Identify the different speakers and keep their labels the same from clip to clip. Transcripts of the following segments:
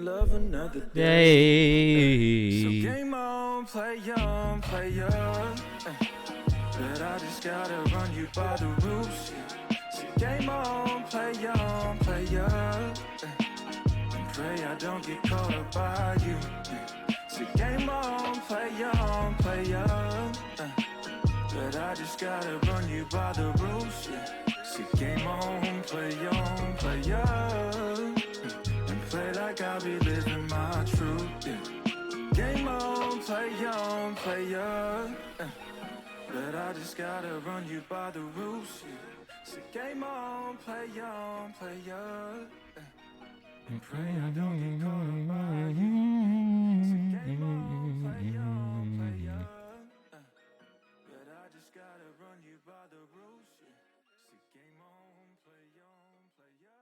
Speaker 1: love another
Speaker 2: day.
Speaker 1: So game on, play young, player. But I just gotta run you by the rules. So game on, play young, player. And pray I don't get caught up by you. So game on, play young, player. But I just gotta run you by the rules. So game on, play young, player. And play like I'll be living my truth. Game on, play young, player. But I just gotta run you by the rules. So game on, play young, player. And pray I don't get caught up by you. So game on, play young, player. But I just gotta run you by the rules. So game on, play young, player.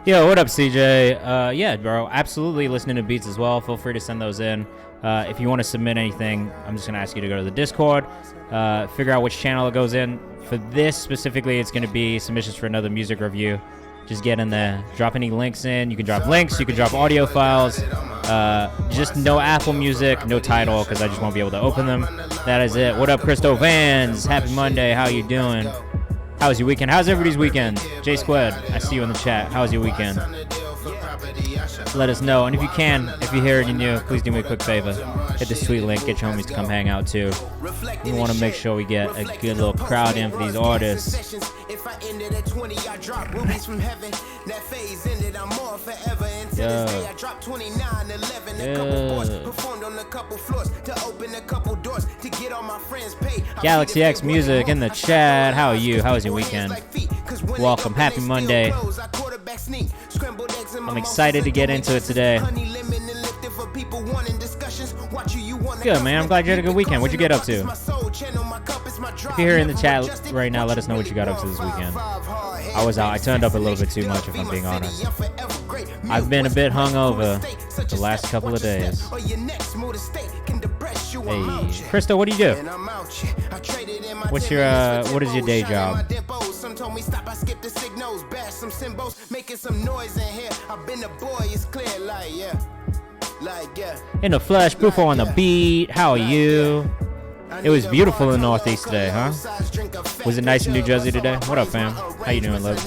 Speaker 2: Yo, what up, CJ? Yeah, bro, absolutely listening to beats as well. Feel free to send those in. If you want to submit anything, I'm just going to ask you to go to the Discord, figure out which channel it goes in. For this specifically, it's going to be submissions for another music review. Just get in there. Drop any links in. You can drop links. You can drop audio files. Just no Apple Music, no title, because I just won't be able to open them. That is it. What up, Christo Vans? Happy Monday. How you doing? How was your weekend? How's everybody's weekend? J Squad, I see you in the chat. How was your weekend? Let us know. And if you can, if you're here and you're new, please do me a quick favor. Hit this tweet link. Get your homies to come hang out too. We want to make sure we get a good little crowd in for these artists.
Speaker 3: If I ended at 20, I drop rubies from heaven. That phase ended, I'm on forever. Until this day, I dropped 29, 11. A couple boys performed on a couple floors to open a couple doors to get all my friends paid.
Speaker 2: Galaxy X Music in the chat. How are you? How was your weekend? Welcome. Happy Monday. I'm excited to get into it today. Good, man. I'm glad you had a good weekend. What'd you get up to? If you're here in the chat right now, let us know what you got up to this weekend. I was out. I turned up a little bit too much, if I'm being honest. I've been a bit hungover the last couple of days. Hey, Krista, what do you do? What's your, what is your day job? In the flesh, Bufo on the beat. How are you? It was beautiful in the Northeast today, huh? Was it nice in New Jersey today? What up, fam? How you doing, love?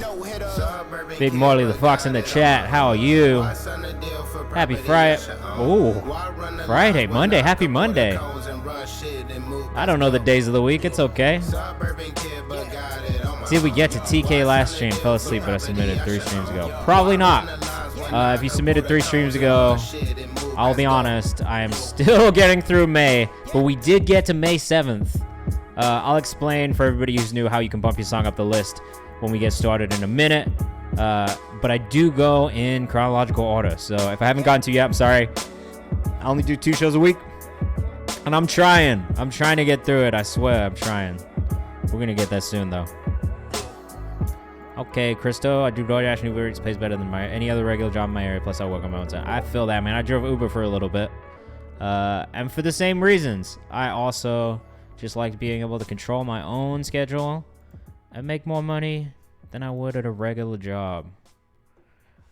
Speaker 2: Big Marley the Fox in the chat. How are you? Happy Friday. Ooh, Friday, Monday. Happy Monday. I don't know the days of the week. It's okay. Did we get to TK last stream? Fell asleep, but I submitted 3 streams ago. Probably not. If you submitted 3 streams ago, I'll be honest, I am still getting through May, but we did get to May 7th. I'll explain for everybody who's new how you can bump your song up the list when we get started in a minute. But I do go in chronological order, so if I haven't gotten to you yet, I'm sorry. I only do 2 shows a week, and I'm trying. I'm trying to get through it, I swear, I'm trying. We're gonna get that soon, though. Okay, Christo, I do DoorDash and Uber Eats pays better than any other regular job in my area, plus I work on my own time. I feel that, man. I drove Uber for a little bit. And for the same reasons. I also just like being able to control my own schedule and make more money than I would at a regular job.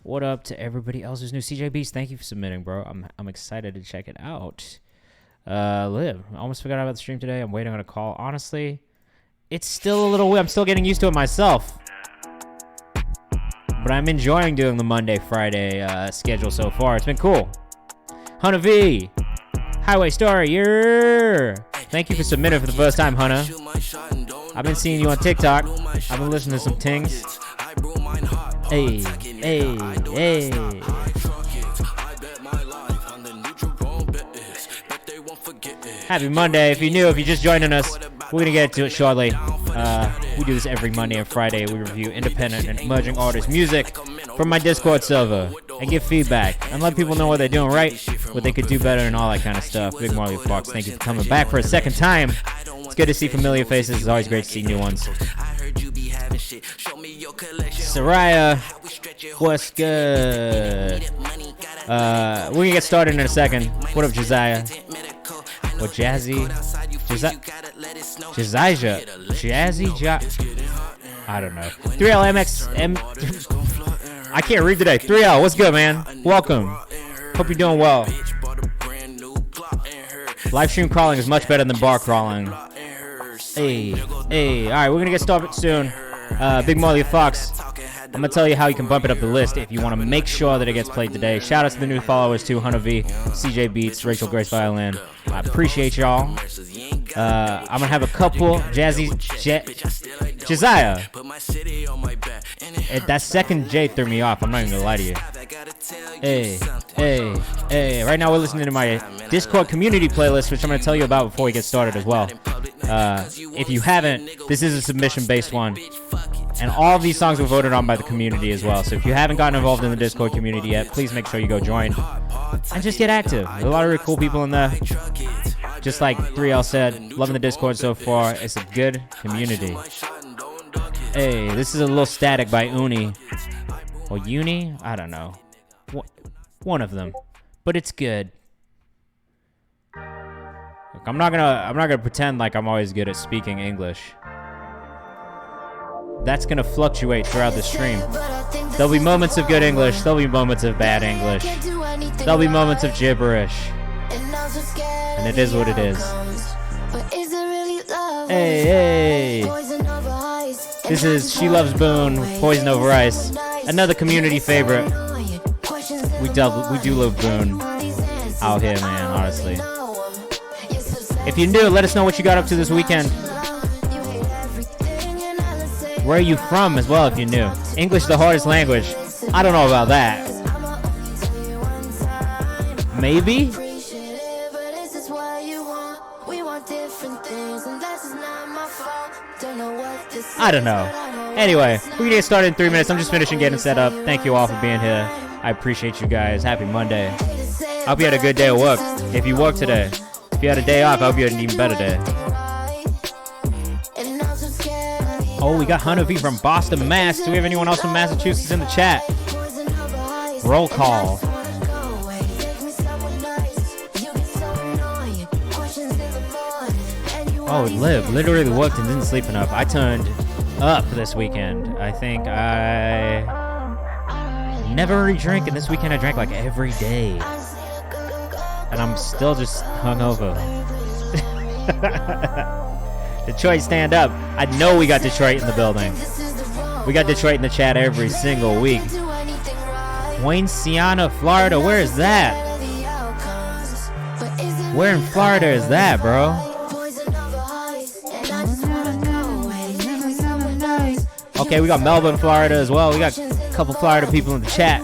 Speaker 2: What up to everybody else who's new? CJ Beast, thank you for submitting, bro. I'm excited to check it out. Liv, I almost forgot about the stream today. I'm waiting on a call. Honestly, it's still a little weird. I'm still getting used to it myself. But I'm enjoying doing the Monday, Friday schedule so far. It's been cool. Hunter V. Highway Story. Yeah. Thank you for submitting for the first time, Hunter. I've been seeing you on TikTok. I've been listening to some things. Hey, hey, hey. Happy Monday. If you're new, if you're just joining us, we're going to get to it shortly. We do this every Monday and Friday. We review independent and emerging artists' music from my Discord server and give feedback and let people know what they're doing right, what they could do better, and all that kind of stuff. Big Marley Fox, thank you for coming back for a second time. It's good to see familiar faces. It's always great to see new ones. Soraya, what's good? We're gonna get started in a second. What up, Josiah? Or Jazzy? Jazija? I don't know. 3LMX. I can't read today. 3L, what's good, man? Welcome. Hope you're doing well. Live stream crawling is much better than bar crawling. Hey. Alright, we're gonna get started soon. Big Molly Fox. I'm gonna tell you how you can bump it up the list if you want to make sure that it gets played today. Shout out to the new followers too: Hunter V, CJ Beats, Rachel Grace Violin. I appreciate y'all. I'm gonna have a couple Josiah. That second J threw me off. I'm not even gonna lie to you. Hey. Right now we're listening to my Discord community playlist, which I'm gonna tell you about before we get started as well. If you haven't, this is a submission-based one. And all of these songs were voted on by the community as well. So if you haven't gotten involved in the Discord community yet, please make sure you go join. And just get active. There's a lot of really cool people in there. Just like 3L said, loving the Discord so far. It's a good community. Hey, this is a little Static by Uni. Or Uni? I don't know. One of them. But it's good. Look, I'm not gonna pretend like I'm always good at speaking English. That's gonna fluctuate throughout the stream. There'll be moments of good English, there'll be moments of bad English. There'll be moments of gibberish. And it is what it is. Hey. This is She Loves Boone with Poison Over Ice. Another community favorite. We do love Boone out here, man, honestly. If you're new, let us know what you got up to this weekend. Where are you from as well if you're new? English the hardest language. I don't know about that. Maybe? I don't know. Anyway, we're gonna get started in 3 minutes. I'm just finishing getting set up. Thank you all for being here. I appreciate you guys. Happy Monday. I hope you had a good day at work. If you work today. If you had a day off, I hope you had an even better day. Oh, we got Hunter V from Boston, Mass. Do we have anyone else from Massachusetts in the chat? Roll call. Oh, Liv literally worked and didn't sleep enough. I turned up this weekend. I think I never really drink, and this weekend I drank like every day. And I'm still just hungover. Detroit, stand up. I know we got Detroit in the building. We got Detroit in the chat every single week. Wayne-Siana, Florida. Where is that? Where in Florida is that, bro? Okay, we got Melbourne, Florida as well. We got a couple Florida people in the chat.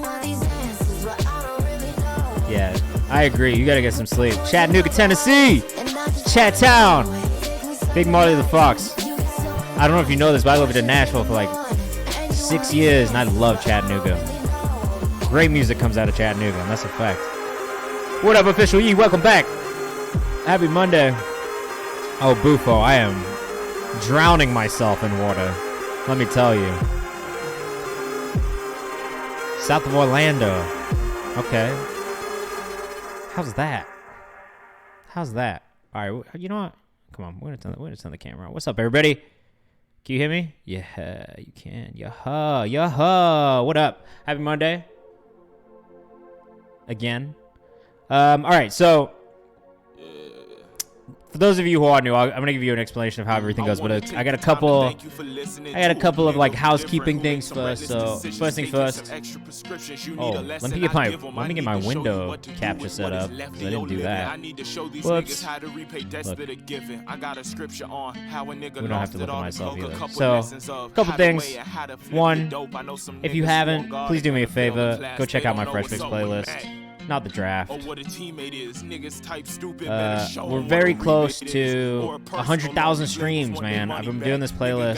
Speaker 2: Yeah, I agree. You gotta get some sleep. Chattanooga, Tennessee. Chat Town. Big Marty the Fox. I don't know if you know this, but I lived in Nashville for like 6 years, and I love Chattanooga. Great music comes out of Chattanooga, and that's a fact. What up, Official E? Welcome back. Happy Monday. Oh, Bufo, I am drowning myself in water. Let me tell you. South of Orlando. Okay. How's that? How's that? All right, you know what? Come on, we're gonna turn the camera on. What's up, everybody? Can you hear me? Yeah, you can. Yaha. What up? Happy Monday. Again. All right, so for those of you who are new, I'm gonna give you an explanation of how everything goes. But I got a couple of like housekeeping things first. So first thing first. Oh, let me get my window capture set up. I didn't do that. Whoops. Look. We don't have to look at myself either. So a couple things. One, if you haven't, please do me a favor. Go check out my Fresh Fix playlist. not the draft. We're very close to 100,000 streams, man. I've been doing this playlist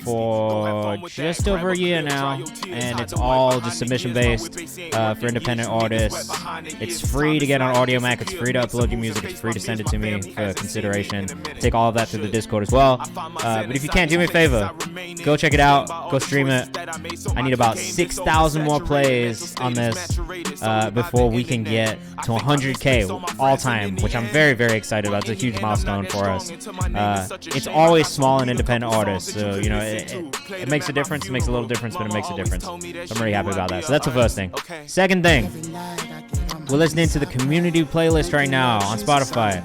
Speaker 2: for just over a year now, and it's all just submission based for independent artists. It's free to get on Audio Mac. It's free to upload your music. It's free to send it to me for consideration. Take all of that through the Discord as well. But if you can't, do me a favor, go check it out. Go stream it. I need about 6,000 more plays on this before we can get to 100K all time, which I'm very, very excited about. It's a huge milestone for us. It's always small and independent artists, so you know it makes a difference. It makes a little difference, but it makes a difference. So I'm really happy about that. So that's the first thing. Second thing, we're listening to the community playlist right now on Spotify.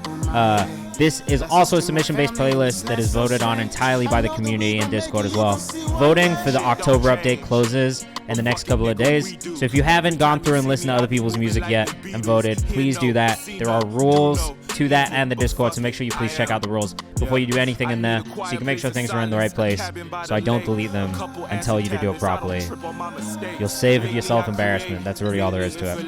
Speaker 2: This is also a submission-based playlist that is voted on entirely by the community and Discord as well. Voting for the October update closes in the next couple of days. So if you haven't gone through and listened to other people's music yet and voted, please do that. There are rules to that and the Discord, so make sure you please check out the rules before you do anything in there so you can make sure things are in the right place so I don't delete them and tell you to do it properly. You'll save yourself embarrassment. That's really all there is to it.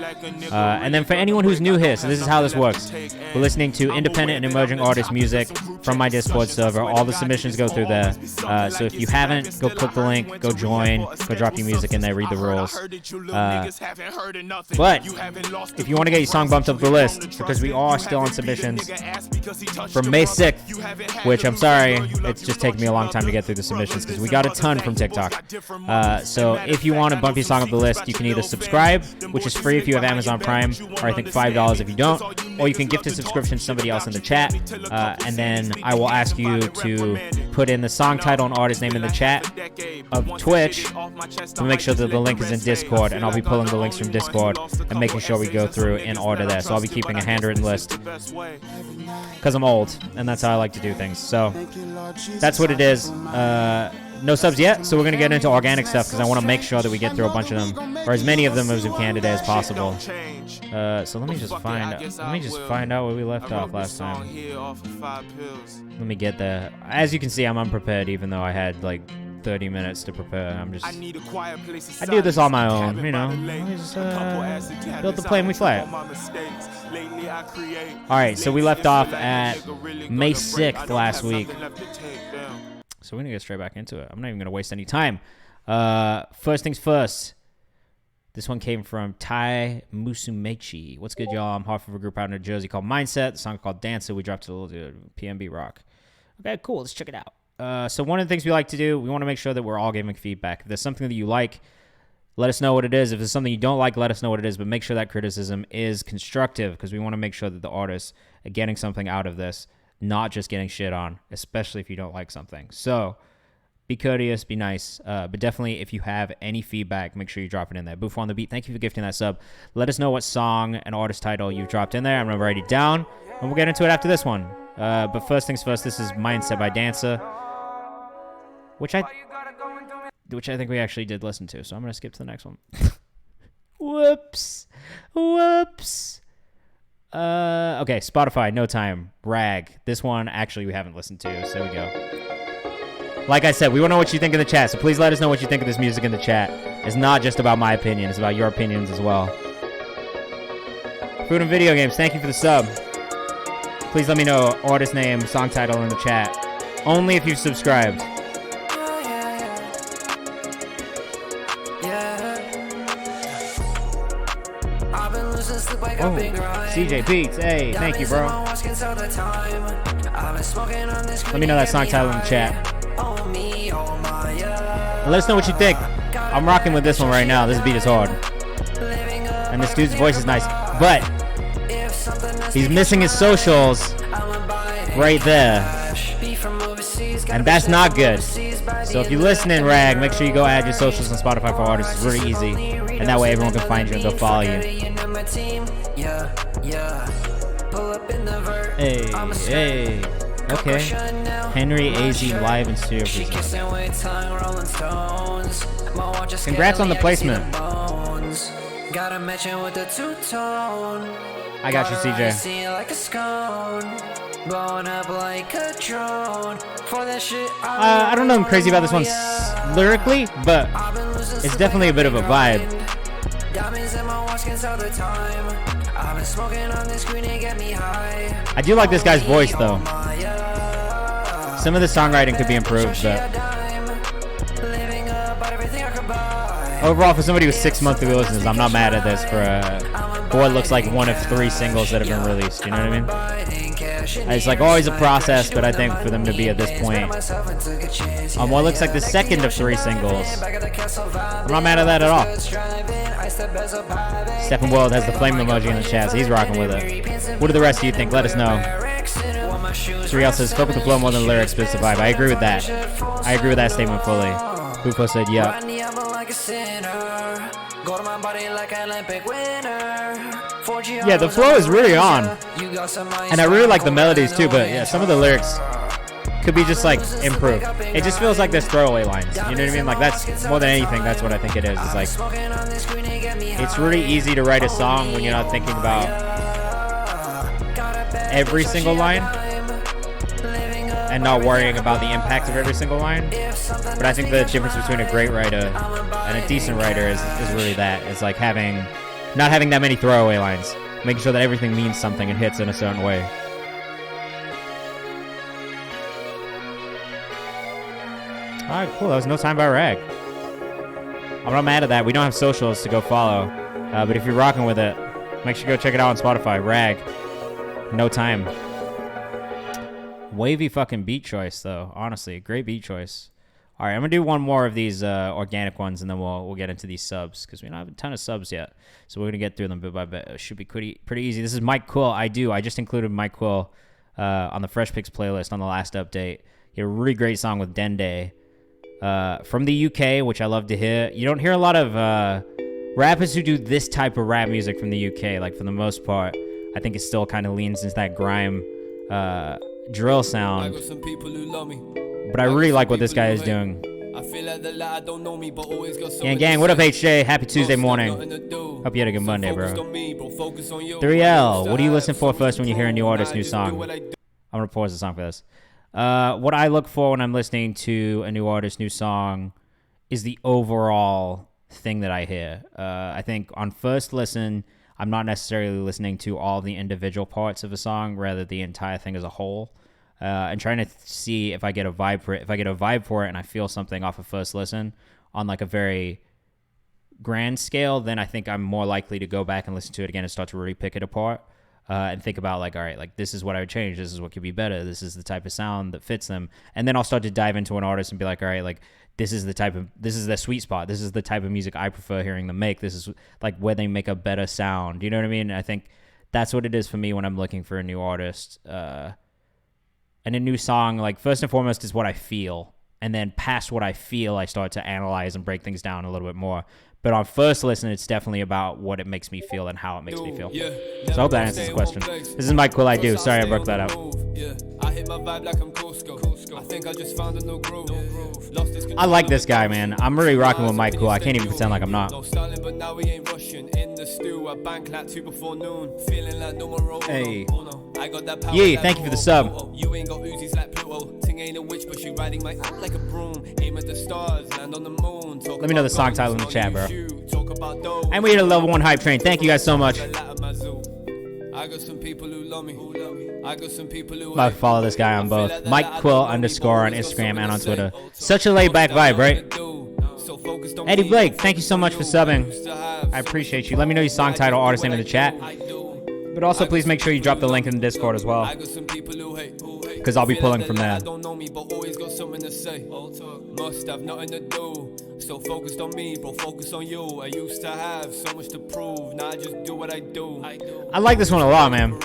Speaker 2: And then for anyone who's new here, so this is how this works. We're listening to independent and emerging artist music from my Discord server. All the submissions go through there. So if you haven't, go click the link, go join, go drop your music in there, read the rules. But if you want to get your song bumped up the list, because we are still on submissions from May 6th, which I'm sorry, it's just taking me a long time to get through the submissions because we got a ton from TikTok. So if you want to bump your song up the list, you can either subscribe, which is free if you have Amazon Prime, or I think $5 if you don't, or you can gift a subscription to somebody else in the chat, and then I will ask you to put in the song title and artist name in the chat of Twitch to make sure that the link is in Discord, and I'll be pulling the links from Discord and making sure we go through in order there. So I'll be keeping a handwritten list because I'm old, and that's how I like to do things. So that's what it is. No subs yet, so we're going to get into organic stuff because I want to make sure that we get through a bunch of them, or as many of them as we can today as possible. So let me just find out where we left off last time. Let me get there. As you can see, I'm unprepared, even though I had like 30 minutes to prepare. I do this on my own, you know. I just build the plane, we fly it. Alright, so we left off at May 6th last week. So we're going to get straight back into it. I'm not even going to waste any time. First things first. This one came from Tai Musumechi. What's good, y'all? I'm half of a group out in New Jersey called Mindset. The song called Dancer. We dropped a little PNB rock. Okay, cool. Let's check it out. So one of the things we like to do, we want to make sure that we're all giving feedback. If there's something that you like, let us know what it is. If there's something you don't like, let us know what it is. But make sure that criticism is constructive because we want to make sure that the artists are getting something out of this, not just getting shit on, especially if you don't like something. So be courteous, be nice. But definitely, if you have any feedback, make sure you drop it in there. Boof on the beat, thank you for gifting that sub. Let us know what song and artist title you've dropped in there. I'm going to write it down, and we'll get into it after this one. But first things first, this is Mindset by Dancer, which I think we actually did listen to. So I'm going to skip to the next one. Whoops. Okay, Spotify, No Time, Rag. This one, actually, we haven't listened to, so here we go. Like I said, we want to know what you think in the chat, so please let us know what you think of this music in the chat. It's not just about my opinion, it's about your opinions as well. Food and Video Games, thank you for the sub. Please let me know artist name, song title in the chat. Only if you've subscribed. Oh, CJ Beats, hey, thank you, bro. Let me know that song title in the chat. And let us know what you think. I'm rocking with this one right now. This beat is hard. And this dude's voice is nice. But he's missing his socials right there. And that's not good. So if you're listening, Rag, make sure you go add your socials on Spotify for artists. It's really easy. And that way everyone can find you and go follow you. Hey. Okay. Henry AZ live in studio. Congrats on the placement. I got you, CJ. I don't know I'm crazy about this one lyrically, but it's definitely a bit of a vibe.
Speaker 1: skins all the time. I've been smoking on this green and get me high.
Speaker 2: I do like this guy's voice though. Some of the songwriting could be improved, but overall, for somebody with 6 monthly listeners, I'm not mad at this for what looks like one of 3 singles that have been released. You know what I mean? It's like always a process, but I think for them to be at this point on what looks like the second of 3 singles, I'm not mad at that at all. Steppenwald has the flame emoji in the chat, so he's rocking with it. What do the rest of you think? Let us know. Sriel says, fuck with the flow more than the lyrics, but it's the vibe. I agree with that. I agree with that statement fully. Hupo said, yeah. Yeah, the flow is really on. And I really like the melodies too, but yeah, some of the lyrics could be just like improved. It just feels like there's throwaway lines. You know what I mean? Like that's more than anything, that's what I think it is. It's like, it's really easy to write a song when you're not thinking about every single line and not worrying about the impact of every single line. But I think the difference between a great writer and a decent writer is really that. It's like not having that many throwaway lines, making sure that everything means something and hits in a certain way. Alright, cool. That was No Time by Rag. I'm not mad at that. We don't have socials to go follow. But if you're rocking with it, make sure you go check it out on Spotify. Rag. No Time. Wavy fucking beat choice, though. Honestly, great beat choice. All right, I'm going to do one more of these organic ones, and then we'll get into these subs, because we don't have a ton of subs yet. So we're going to get through them bit by bit. It should be pretty easy. This is Mike Quill. I just included Mike Quill on the Fresh Picks playlist on the last update. He had a really great song with Dende from the UK, which I love to hear. You don't hear a lot of rappers who do this type of rap music from the UK. Like, for the most part, I think it still kind of leans into that grime drill sound. But I really like what this guy is doing. Gang, what up, HJ? Happy Tuesday morning. Hope you had a good Monday, bro. 3L, what do you listen for first when you hear a new artist, new song? I'm going to pause the song for this. What I look for when I'm listening to a new artist, new song is the overall thing that I hear. I think on first listen, I'm not necessarily listening to all the individual parts of a song, rather the entire thing as a whole. And trying to see if I get a vibe for it. If I get a vibe for it and I feel something off of first listen on like a very grand scale, then I think I'm more likely to go back and listen to it again and start to really pick it apart and think about like, all right, like this is what I would change. This is what could be better. This is the type of sound that fits them. And then I'll start to dive into an artist and be like, all right, like this is their sweet spot. This is the type of music I prefer hearing them make. This is like where they make a better sound. You know what I mean? I think that's what it is for me when I'm looking for a new artist. And a new song, like, first and foremost is what I feel. And then past what I feel, I start to analyze and break things down a little bit more. But on first listen, it's definitely about what it makes me feel and how it makes me feel. So I hope that answers the question. This is Mike Quill, I do. Sorry I broke that up. I like this guy, man. I'm really rocking with Mike Quill. I can't even pretend like I'm not. Hey. Yeah, thank you for the sub. You ain't got Uzis like Pluto. Ting ain't a witch, but she riding my like a broom. Aim at the stars, land on the moon. Let me know the song title in the chat, bro. And we hit a level 1 hype train. Thank you guys so much. I got some people who love me. I got some people who I follow this guy on both Mike Quill _ on Instagram and on Twitter. Such a laid back vibe, right? Eddie Blake, thank you so much for subbing. I appreciate you. Let me know your song title, artist name in the chat. But also, please make sure you drop the link in the Discord as well, because I'll be pulling from there. Must have nothing to do. So focused on me, bro, focus on you. I used to have so much to prove. Now I just do what I do. I like this one a lot, man.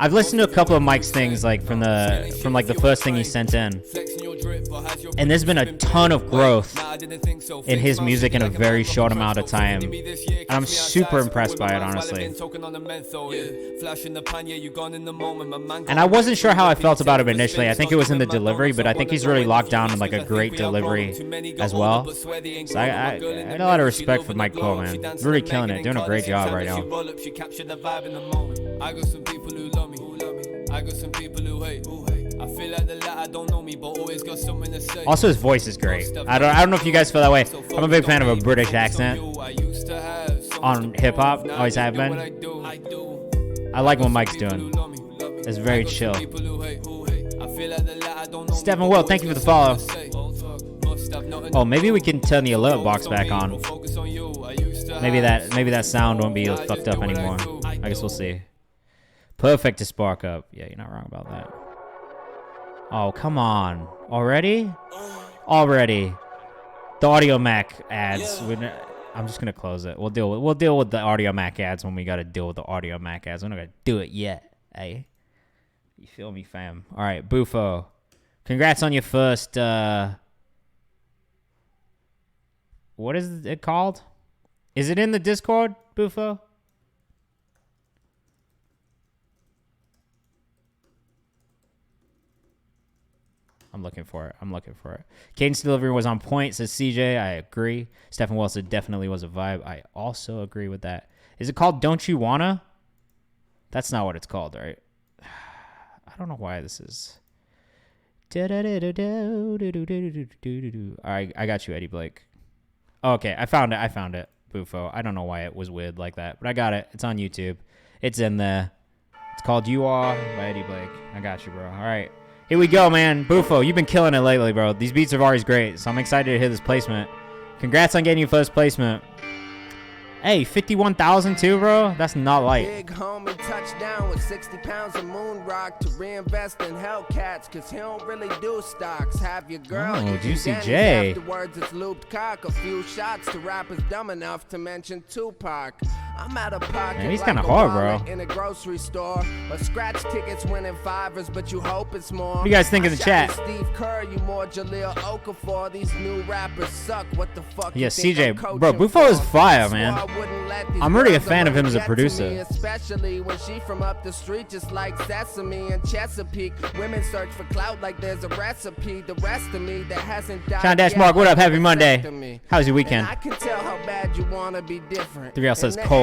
Speaker 2: I've listened to a couple of Mike's things, like from like the first thing he sent in, and there's been a ton of growth in his music in a very short amount of time, and I'm super impressed by it, honestly. And I wasn't sure how I felt about him initially. I think it was in the delivery, but I think he's really locked down in like a great delivery as well. So I had a lot of respect for Mike Quill, man. Really killing it, doing a great job right now. I got some people who love me. I got some people who hate. I feel like the latter don't know me, but always got something to say. Also, his voice is great. I don't know if you guys feel that way. I'm a big fan of a British accent. I used to have so on hip hop. Always have been. I like what Mike's doing. It's very chill. Stephen Will, thank you for the follow. Oh, maybe we can turn the alert box back on. Maybe that sound won't be fucked up anymore. I guess we'll see. Perfect to spark up. Yeah, you're not wrong about that. Oh, come on. Already? Already. The Audio Mac ads. I'm just gonna close it. We'll deal with the Audio Mac ads when we gotta deal with the Audio Mac ads. We're not gonna do it yet, eh? You feel me, fam? All right, Bufo. Congrats on your first. What is it called? Is it in the Discord, Bufo? I'm looking for it. Cadence delivery was on point, says CJ. I agree. Stephen Wells said definitely was a vibe. I also agree with that. Is it called Don't You Wanna? That's not what it's called, right? I don't know why this is. All right, I got you, Eddie Blake. Okay, I found it, Bufo. I don't know why it was weird like that, but I got it. It's on YouTube. It's in there. It's called You Are by Eddie Blake. I got you, bro. All right. Here we go, man. Bufo, you've been killing it lately, bro. These beats are always great, so I'm excited to hear this placement. Congrats on getting your first placement. Hey, 51,000 too, bro? That's not light.
Speaker 3: Big homie touchdown with 60 pounds of moon rock to reinvest in Hellcats, cause he don't really do stocks. Have your girl
Speaker 2: Juicy J.
Speaker 3: Afterwards it's looped cock. A few shots to rappers dumb enough to mention Tupac. I'm out of pocket.
Speaker 2: Man, he's
Speaker 3: like
Speaker 2: kind of hard, bro.
Speaker 3: In a grocery store. Or scratch tickets winning fivers, but you hope it's more.
Speaker 2: What do you guys think in the chat?
Speaker 3: Steve Kerr, you more Jaleel Okafor. These new rappers suck. What the fuck?
Speaker 2: Yeah, CJ, bro, Bufo is fire, man. I'm already a fan of him as a producer.
Speaker 3: Especially when she from up the street, just like Sesame and Chesapeake. Women search for clout like there's a recipe. The rest of me that hasn't died.
Speaker 2: Sean Dash Mark, what up? Happy Monday. How's your weekend?
Speaker 3: I can tell how bad you wanna be different.
Speaker 2: 3L says cold.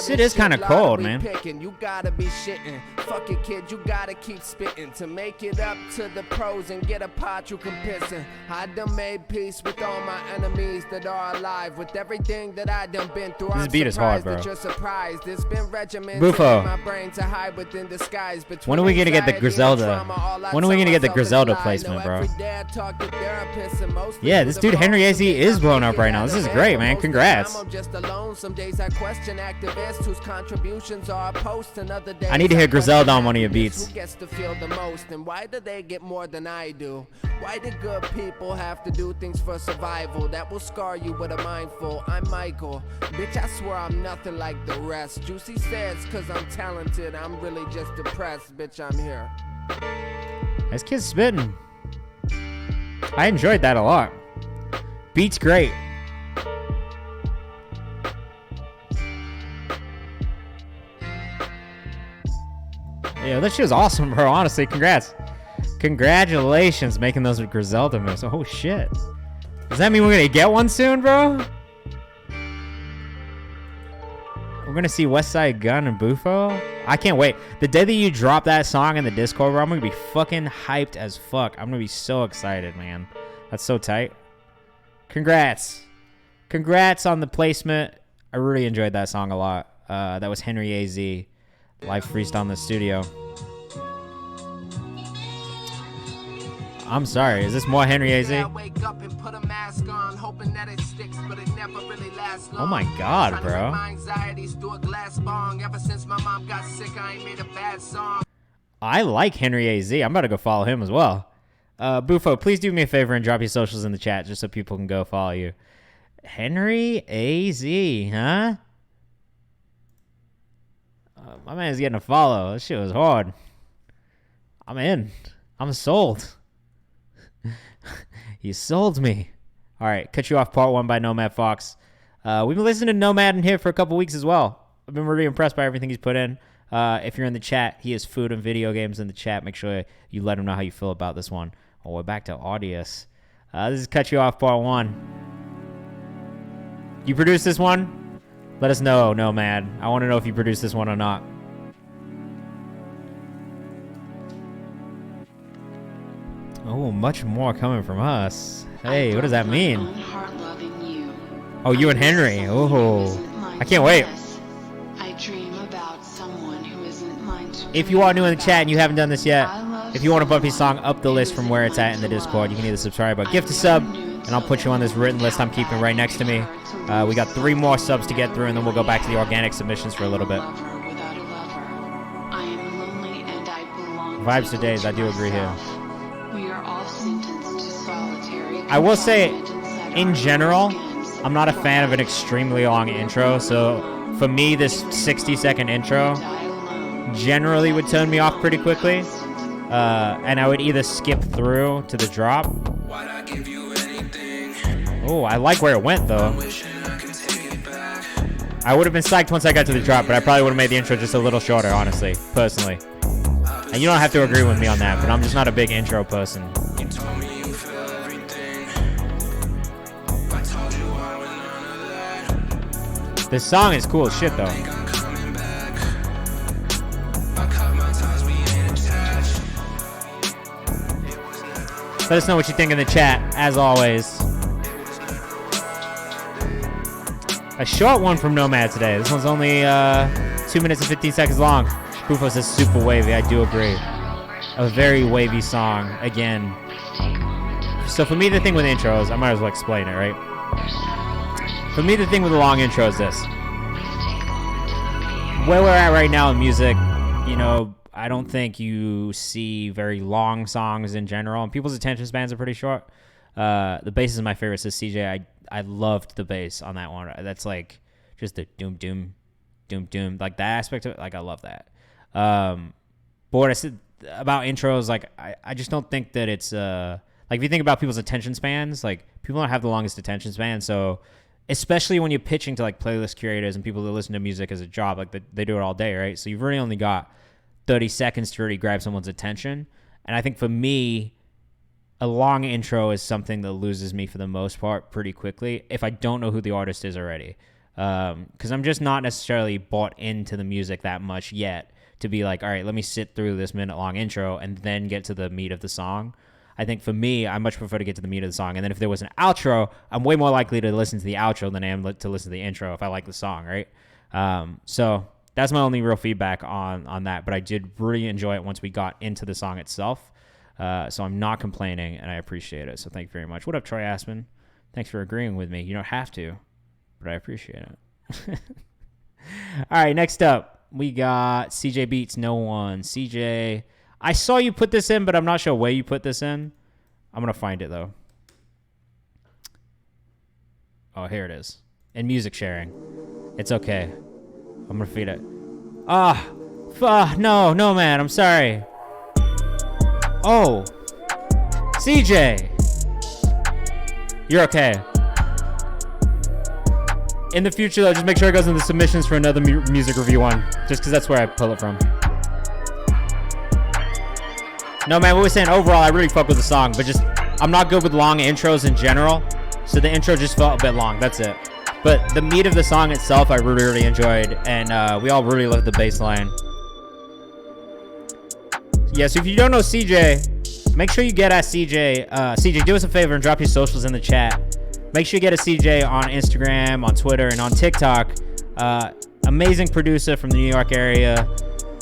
Speaker 2: Shit is kind of cold, man.
Speaker 3: You gotta be shitting. Fuck it, kid. You gotta keep spitting to make it up to the pros and get a pot you can piss in. I done made peace with all my enemies that are alive. With everything that I done been through.
Speaker 2: This beat is hard, bro.
Speaker 3: Bufo.
Speaker 2: When are we gonna get the Griselda? When are we gonna get the Griselda placement, bro? Yeah, this dude Henry AZ is blowing up right now. This is great, man. Congrats. I need to hear Griselda on one of your beats.
Speaker 3: Who gets to feel the most, and why do they get more than I do? Why do good people have to do things for survival that will scar you with a mindful? I'm Michael. Bitch, I swear I'm nothing like the rest. Juicy says cause I'm talented, I'm really just depressed. Bitch, I'm here.
Speaker 2: This kid's spitting. I enjoyed that a lot. Beat's great. Yeah, that shit was awesome, bro. Honestly, congrats. Congratulations making those Griselda moves. Oh, shit. Does that mean we're going to get one soon, bro? We're going to see Westside Gun and Bufo? I can't wait. The day that you drop that song in the Discord, bro, I'm going to be fucking hyped as fuck. I'm going to be so excited, man. That's so tight. Congrats. Congrats on the placement. I really enjoyed that song a lot. That was Henry AZ. Live freestyle in the studio. I'm sorry. Is this more Henry AZ? Oh my god, bro. I like Henry AZ. I'm about to go follow him as well. Bufo, please do me a favor and drop your socials in the chat just so people can go follow you. Henry AZ, huh? My man's getting a follow. This shit was hard. I'm in. I'm sold. You sold me. All right, cut you off part 1 by Nomad Fox. We've been listening to Nomad in here for a couple weeks as well. I've been really impressed by everything he's put in. If you're in the chat, he has food and video games in the chat. Make sure you let him know how you feel about this one. Oh, we're back to Audius. This is cut you off part 1. You produced this one? Let us know, Nomad. I want to know if you produced this one or not. Oh, much more coming from us. Hey, what does that mean? Oh, you and Henry. Oh. I can't wait.
Speaker 4: I dream about someone who isn't mine to
Speaker 2: If you are new in the chat and you haven't done this yet, if you want to bump your song up the list from where it's at in the Discord, you can either subscribe or gift a sub, and I'll put you on this written list I'm keeping right next to me. We got 3 more subs to get through, and then we'll go back to the organic submissions for a little bit. Vibes to days, I do agree here.
Speaker 4: We are all sentenced to solitary.
Speaker 2: I will say, in general, I'm not a fan of an extremely long intro, so for me, this 60-second intro generally would turn me off pretty quickly, and I would either skip through to the drop. Oh, I like where it went, though. I would have been psyched once I got to the drop, but I probably would have made the intro just a little shorter, honestly, personally. And you don't have to agree with me on that, but I'm just not a big intro person. This song is cool as shit, though. Let us know what you think in the chat, as always. A short one from Nomad today. This one's only 2 minutes and 15 seconds long. Bufo says super wavy. I do agree. A very wavy song, again. So for me, the thing with intros, I might as well explain it, right? For me, the thing with the long intro is this. Where we're at right now in music, you know, I don't think you see very long songs in general, and people's attention spans are pretty short. The bass is my favorite, says CJ. I loved the bass on that one. That's like just the doom, doom, doom, doom. Like that aspect of it, like I love that. But what I said about intros, like I just don't think that it's like if you think about people's attention spans, like people don't have the longest attention span, so especially when you're pitching to like playlist curators and people that listen to music as a job, like they do it all day, right? So you've really only got 30 seconds to really grab someone's attention. And I think for me, a long intro is something that loses me for the most part pretty quickly if I don't know who the artist is already. Because I'm just not necessarily bought into the music that much yet to be like, all right, let me sit through this minute-long intro and then get to the meat of the song. I think for me, I much prefer to get to the meat of the song. And then if there was an outro, I'm way more likely to listen to the outro than I am to listen to the intro if I like the song, right? So that's my only real feedback on that. But I did really enjoy it once we got into the song itself. So I'm not complaining, and I appreciate it. So thank you very much. What up, Troy Aspen? Thanks for agreeing with me. You don't have to, but I appreciate it. All right, next up, we got CJ Beats No One. CJ, I saw you put this in, but I'm not sure where you put this in. I'm going to find it, though. Oh, here it is. In music sharing. It's okay. I'm going to feed it. No, man. I'm sorry. Oh. CJ. You're okay. In the future, though, just make sure it goes in the submissions for another music review one. Just because that's where I pull it from. No, man, what we're saying overall, I really fuck with the song, but just, I'm not good with long intros in general, so the intro just felt a bit long, that's it. But the meat of the song itself, I really, really enjoyed, and we all really loved the bass line. Yeah, so if you don't know CJ, make sure you get at CJ. CJ, do us a favor and drop your socials in the chat. Make sure you get a CJ on Instagram, on Twitter, and on TikTok. Amazing producer from the New York area,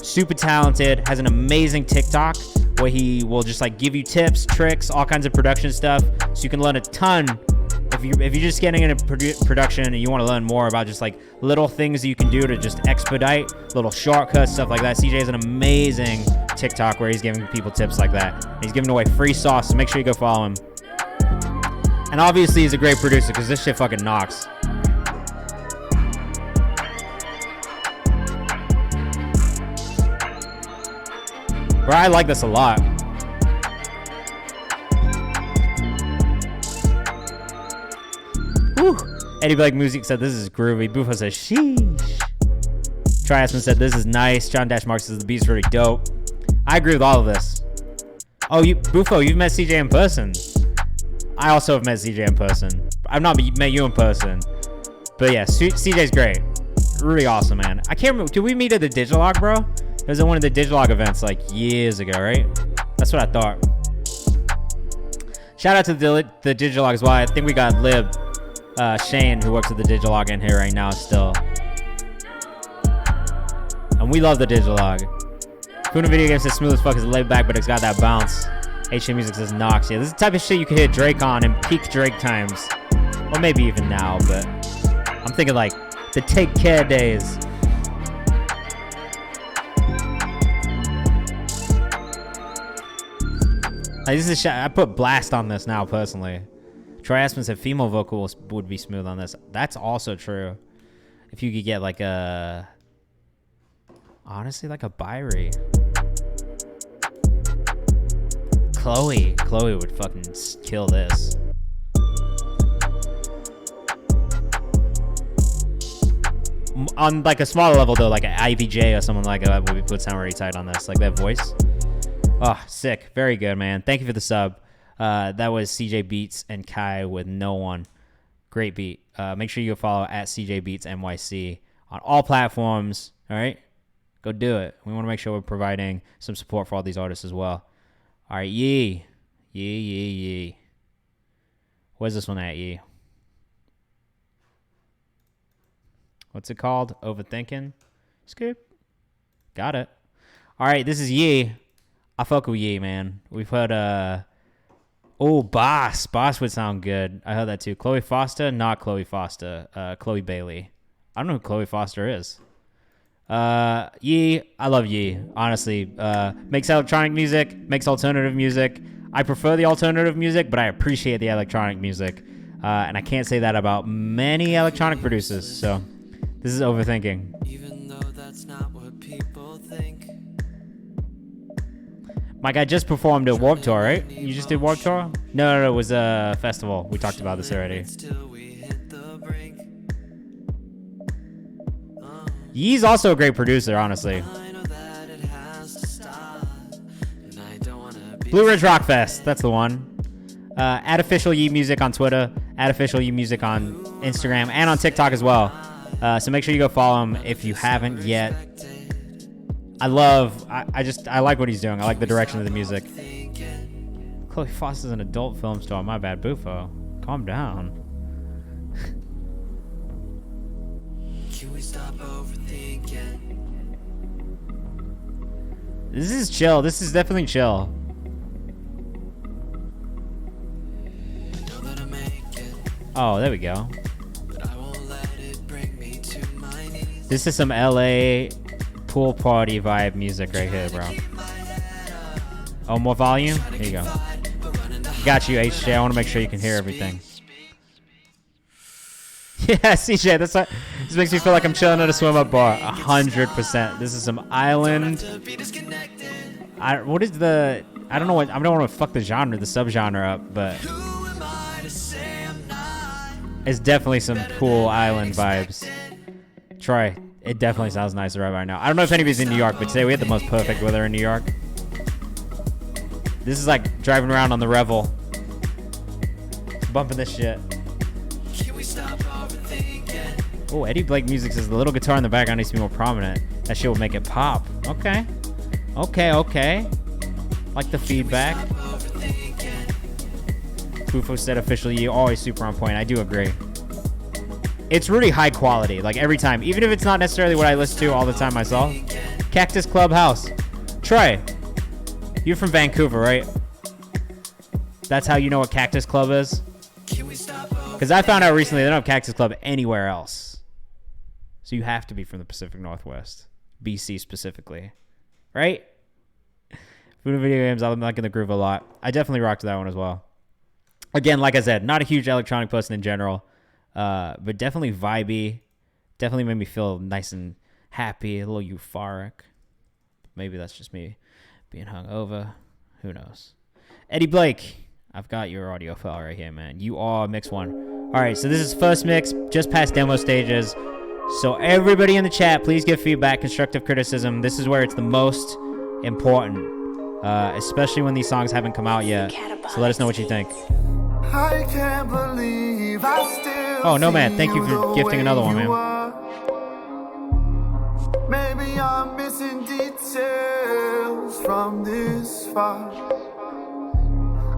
Speaker 2: super talented, has an amazing TikTok where he will just like give you tips, tricks, all kinds of production stuff, so you can learn a ton. If you're just getting into production and you want to learn more about just like little things that you can do to just expedite, little shortcuts, stuff like that, CJ has an amazing TikTok where he's giving people tips like that. And he's giving away free sauce, so make sure you go follow him. And obviously he's a great producer because this shit fucking knocks. Bro, I like this a lot. Woo. Eddie Blake Music said this is groovy. Bufo says sheesh. Triasman said this is nice. John Dash Mark says the beat's really dope. I agree with all of this. Oh, Bufo, you've met CJ in person. I also have met CJ in person. I've not met you in person. But yeah, CJ's great. Really awesome, man. I can't remember. Did we meet at the Digilog, bro? It was at one of the Digilog events like years ago, right? That's what I thought. Shout out to the Digilog as well. I think we got Lib, Shane, who works at the Digilog in here right now still. And we love the Digitalog. Food and Video Games says smooth as fuck is laid back, but it's got that bounce. HM Music says Knox. Yeah, this is the type of shit you could hit Drake on in peak Drake times. Or maybe even now, but I'm thinking like the Take Care days. Like, this is I put blast on this now personally. Troy Aspen said female vocals would be smooth on this. That's also true. If you could get like a, honestly, like a Byrie. Chloe would fucking kill this. On like a smaller level though, like an IVJ or someone like that would sound really tight on this, like that voice. Oh, sick. Very good, man. Thank you for the sub. That was CJ Beats and Kai with No One. Great beat. Make sure you go follow at CJ Beats NYC on all platforms. All right? Go do it. We want to make sure we're providing some support for all these artists as well. All right, Yee. Yee. Where's this one at, Yee? What's it called? Overthinking? Scoop. Got it. All right, this is Yee. I fuck with Yee, man. We've heard, Boss. Boss would sound good. I heard that too. Chloe Foster? Not Chloe Foster. Chloe Bailey. I don't know who Chloe Foster is. Yee. I love Yee, honestly. Makes electronic music, makes alternative music. I prefer the alternative music, but I appreciate the electronic music. And I can't say that about many electronic producers, so this is Overthinking. Even though that's not what people think. Mike, I just performed at Warped Tour, right? You just did Warped Tour? No, it was a festival. We talked about this already. Yee's also a great producer, honestly. Blue Ridge Rock Fest, that's the one. At Official Yee Music on Twitter, at Official Yee Music on Instagram, and on TikTok as well. So make sure you go follow him if you haven't yet. I like what he's doing. I like the direction of the music. Chloe Foster's an adult film star. My bad, Bufo. Calm down. Can we stop overthinking? This is chill. This is definitely chill. Oh, there we go. This is some LA pool party vibe music right here, bro. Oh, more volume? There you go. Got you, HJ. I want to make sure you can hear everything. Yeah, CJ, this makes me feel like I'm chilling at a swim-up bar. 100%. This is some island. I don't want to fuck the genre, the subgenre up, but it's definitely some cool island vibes. Troy, it definitely sounds nicer right now. I don't know if anybody's in New York, but today we had the most perfect weather in New York. This is like driving around on the Revel. Bumping this shit. Oh, Eddie Blake Music says the little guitar in the background needs to be more prominent. That shit will make it pop. Okay. Like the feedback. Bufo said Official Yee, always super on point. I do agree. It's really high quality, like every time. Even if it's not necessarily what I listen to all the time myself. Cactus Clubhouse. Troy, you're from Vancouver, right? That's how you know what Cactus Club is? Because I found out recently they don't have Cactus Club anywhere else. So you have to be from the Pacific Northwest. BC specifically. Right? Food and Video Games, I'm liking the groove a lot. I definitely rocked that one as well. Again, like I said, not a huge electronic person in general. But definitely vibey. Definitely made me feel nice and happy, a little euphoric. Maybe that's just me being hungover. Who knows? Eddie Blake, I've got your audio file right here, man. You are mix one. All right, so this is first mix, just past demo stages. So everybody in the chat, please give feedback, constructive criticism. This is where it's the most important, especially when these songs haven't come out yet. So let us know what you think.
Speaker 1: I can't believe I still
Speaker 2: Oh, no, man. Thank you for gifting another one, man.
Speaker 1: Maybe I'm missing details from this far.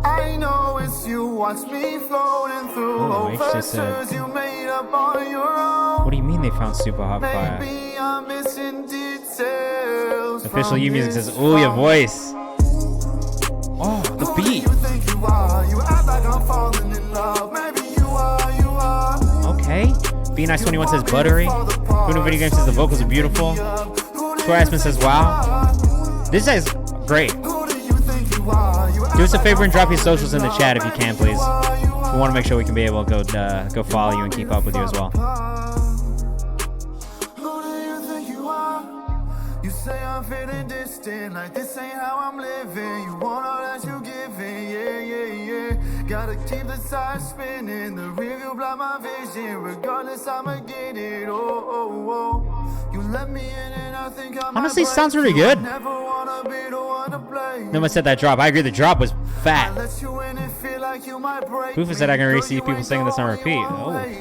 Speaker 1: I know it's you, watch me floating through verses you made up on your own.
Speaker 2: What do you mean they found Super Hot Fire?
Speaker 1: Maybe I'm missing details.
Speaker 2: official U Music says, ooh, your voice. Oh, the beat. Okay. Be Nice 21 says buttery. Bruno Video Game says the vocals are beautiful. Troy Aspen says wow. This is great. Do us a favor and drop your socials in the chat if you can, please. We want to make sure we can be able to go follow you and keep up with you as well.
Speaker 1: You say I'm feeling distant, like this ain't how I'm living. You want all that you giving, yeah. Gotta keep the tires spinning, the review block my vision. Regardless, I'ma get it, oh. You let me in and I think I'm
Speaker 2: honestly sounds really good.
Speaker 1: Never wanna be the one to blame.
Speaker 2: No one said that drop. I agree, the drop was fat.
Speaker 1: Let you in and feel like you might break
Speaker 2: Poofa said I can already see people singing this on repeat. Oh.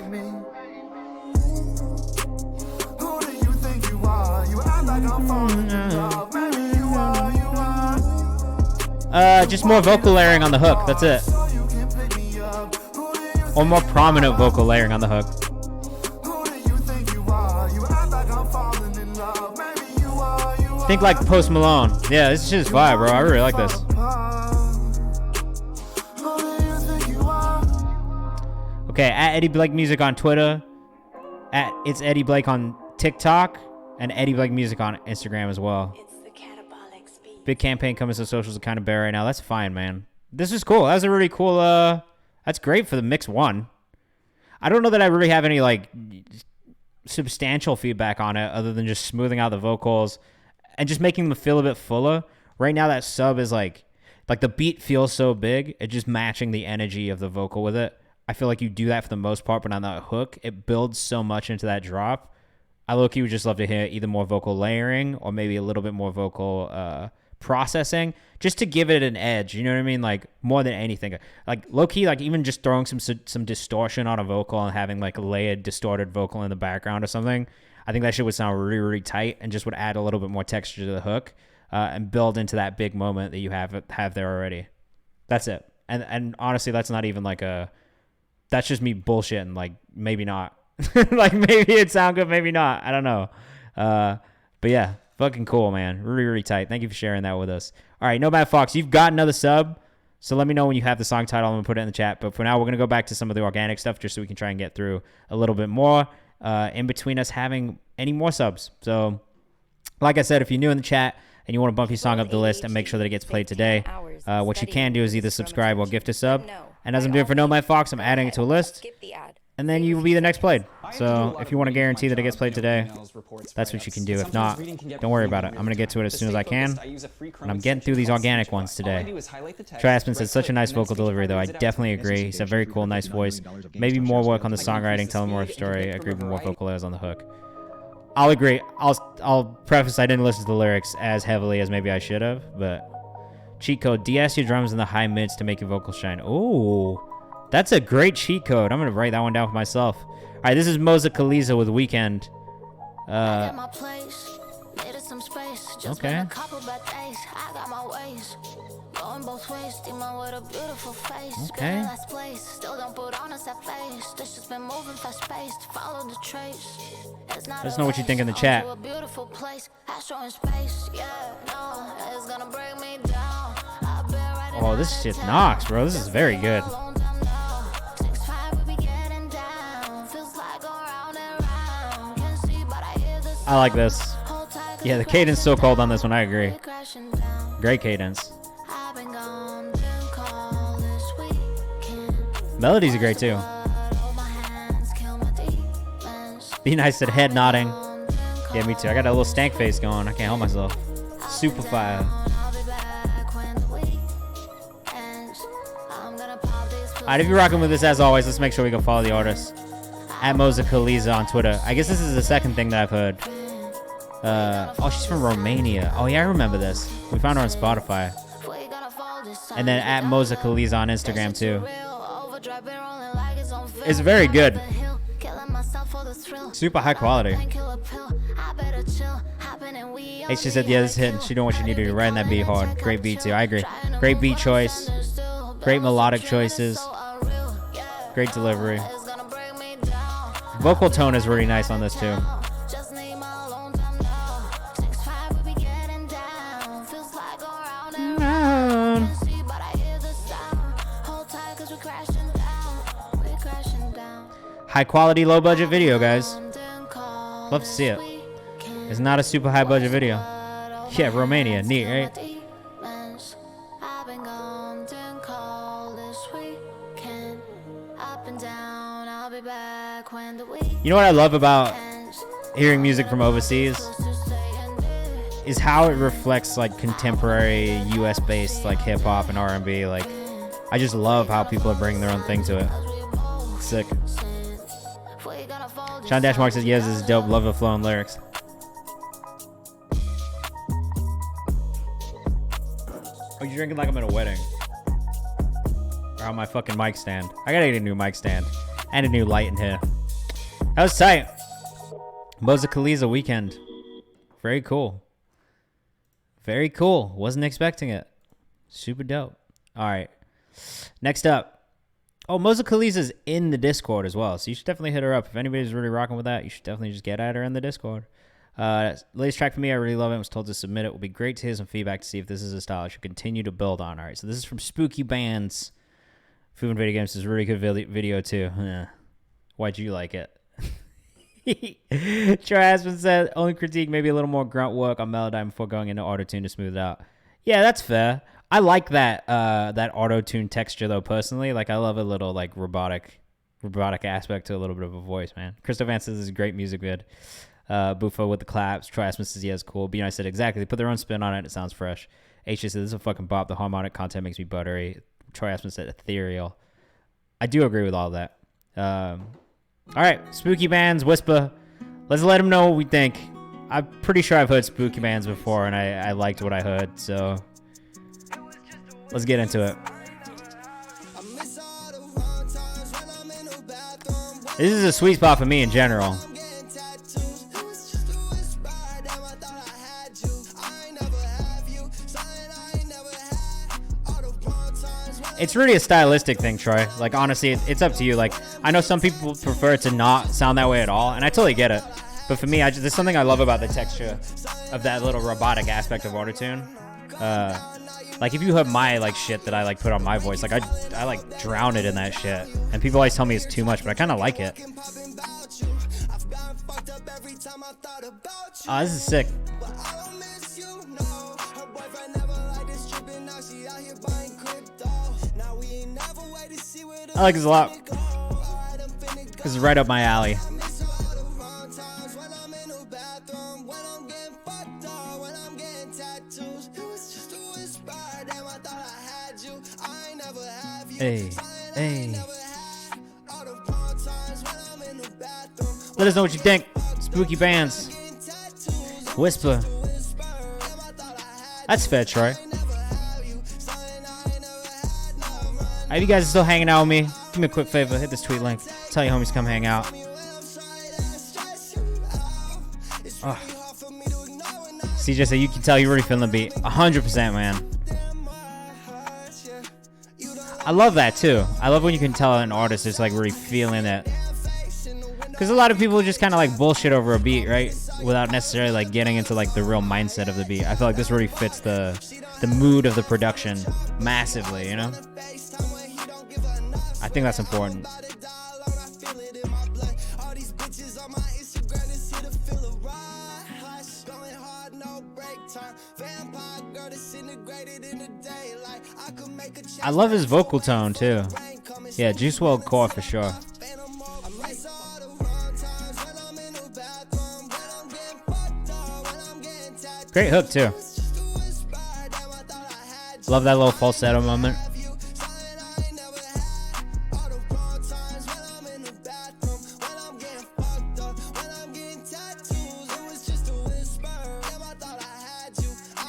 Speaker 2: Just more vocal layering on the hook. That's it. Or more prominent vocal layering on the hook. Think like Post Malone. Yeah, this shit is fire, bro. I really like this. Okay, at Eddie Blake Music on Twitter. At It's Eddie Blake on TikTok. And Eddie Blake Music on Instagram as well. Big campaign coming to socials are kind of bare right now. That's fine, man. This is cool. That was a really cool, that's great for the mix one. I don't know that I really have any, like, substantial feedback on it other than just smoothing out the vocals and just making them feel a bit fuller. Right now, that sub is, like the beat feels so big. It's just matching the energy of the vocal with it. I feel like you do that for the most part, but on that hook, it builds so much into that drop. I low-key would just love to hear either more vocal layering or maybe a little bit more vocal processing just to give it an edge. You know what I mean? Like, more than anything. Like, low-key, like, even just throwing some distortion on a vocal and having, like, a layered, distorted vocal in the background or something. I think that shit would sound really, really tight and just would add a little bit more texture to the hook and build into that big moment that you have there already. That's it. And honestly, that's not even, like, that's just me bullshitting. Like, maybe not. Like, maybe it'd sound good, maybe not. I don't know. But yeah, fucking cool, man. Really, really tight. Thank you for sharing that with us. All right, Nomad Fox, you've got another sub. So let me know when you have the song title. I'm going to put it in the chat. But for now, we're going to go back to some of the organic stuff just so we can try and get through a little bit more in between us having any more subs. So like I said, if you're new in the chat and you want to bump your song up the list and make sure that it gets played today, what you can do is either subscribe or gift a sub. And as I'm doing for Nomad Fox, I'm adding it to a list. And then you will be the next played. So if you want to guarantee that it gets played today, that's what you can do. If not, don't worry about it. I'm going to get to it as soon as I can. And I'm getting through these organic ones today. Trey Aspen said, such a nice vocal delivery, though. I definitely agree. He said, very cool, nice voice. Maybe more work on the songwriting, telling more of the story. I agree with more vocal layers on the hook. I'll agree. I'll preface I didn't listen to the lyrics as heavily as maybe I should have. But cheat code, de-ass your drums in the high mids to make your vocals shine. Ooh. That's a great cheat code. I'm going to write that one down for myself. All right, this is Moza Khaliza with Weekend. Okay. Okay. Let us know what you think in the chat. Oh, this shit knocks, bro. This is very good. I like this. Yeah, the cadence so cold on this one. I agree. Great cadence. Melodies are great too. Be nice said head nodding. Yeah, me too. I got a little stank face going. I can't help myself. Super fire. Alright, if you're rocking with this as always, let's make sure we go follow the artist. At Moza Khaliza on Twitter. I guess this is the second thing that I've heard. Oh, she's from Romania. Oh, yeah, I remember this. We found her on Spotify. And then at Moza Khaliza on Instagram, too. It's very good. Super high quality. H just said, yeah, this is hitting. She doing what she need to do. Riding that beat hard. Great beat, too. I agree. Great beat choice. Great melodic choices. Great delivery. Vocal tone is really nice on this too. phone. High quality, low budget video, guys. Love to see it. It's not a super high budget video. Yeah, Romania, neat, right? You know what I love about hearing music from overseas is how it reflects like contemporary US based like hip hop and R&B. Like I just love how people are bringing their own thing to it. Sick. Sean Dashmark says, yes, this is dope. Love the flow and lyrics. Oh, you drinking like I'm at a wedding. Or on my fucking mic stand. I gotta get a new mic stand. And a new light in here. That was tight. Moza Khaliza weekend. Very cool. Very cool. Wasn't expecting it. Super dope. All right. Next up. Oh, Moza Khaliza's in the Discord as well. So you should definitely hit her up. If anybody's really rocking with that, you should definitely just get at her in the Discord. Latest track for me, I really love it. I was told to submit it. It will be great to hear some feedback to see if this is a style I should continue to build on. All right, so this is from Spooky Bands. Food and Video Games is a really good video too. Why'd you like it? Troy Aspen said, only critique maybe a little more grunt work on Melodyne before going into autotune to smooth it out. Yeah, that's fair. I like that that auto-tune texture though personally. Like I love a little like robotic aspect to a little bit of a voice, man. Christoph Vance says this is a great music vid. Bufo with the claps. Troy Asmus says yeah, it's cool. B Nice said exactly. They put their own spin on it. It sounds fresh. H says this is a fucking bop. The harmonic content makes me buttery. Troy Asmus said ethereal. I do agree with all of that. All right, Spooky Bands, Whisper. Let's let them know what we think. I'm pretty sure I've heard Spooky Bands before, and I liked what I heard. So let's get into it. This is a sweet spot for me in general. It's really a stylistic thing, Troy. Like, honestly, it's up to you. Like, I know some people prefer to not sound that way at all, and I totally get it. But for me, there's something I love about the texture of that little robotic aspect of autotune. Like, if you heard my, like, shit that I, like, put on my voice, like, I like, drown it in that shit. And people always tell me it's too much, but I kind of like it. Oh, this is sick. I like this a lot. This is right up my alley. Hey, hey. Let us know what you think. Spooky Bands. Whisper. That's fair, Troy. If you guys are still hanging out with me, do me a quick favor, hit this tweet link. Tell your homies to come hang out. Oh. CJ said you can tell you're really feeling the beat. 100%, man. I love that too. I love when you can tell an artist is like really feeling it. Because a lot of people just kind of like bullshit over a beat, right? Without necessarily like getting into like the real mindset of the beat. I feel like this really fits the mood of the production massively, you know? I think that's important. I love his vocal tone too. Yeah, Juice WRLD core for sure. Great hook too. Love that little falsetto moment.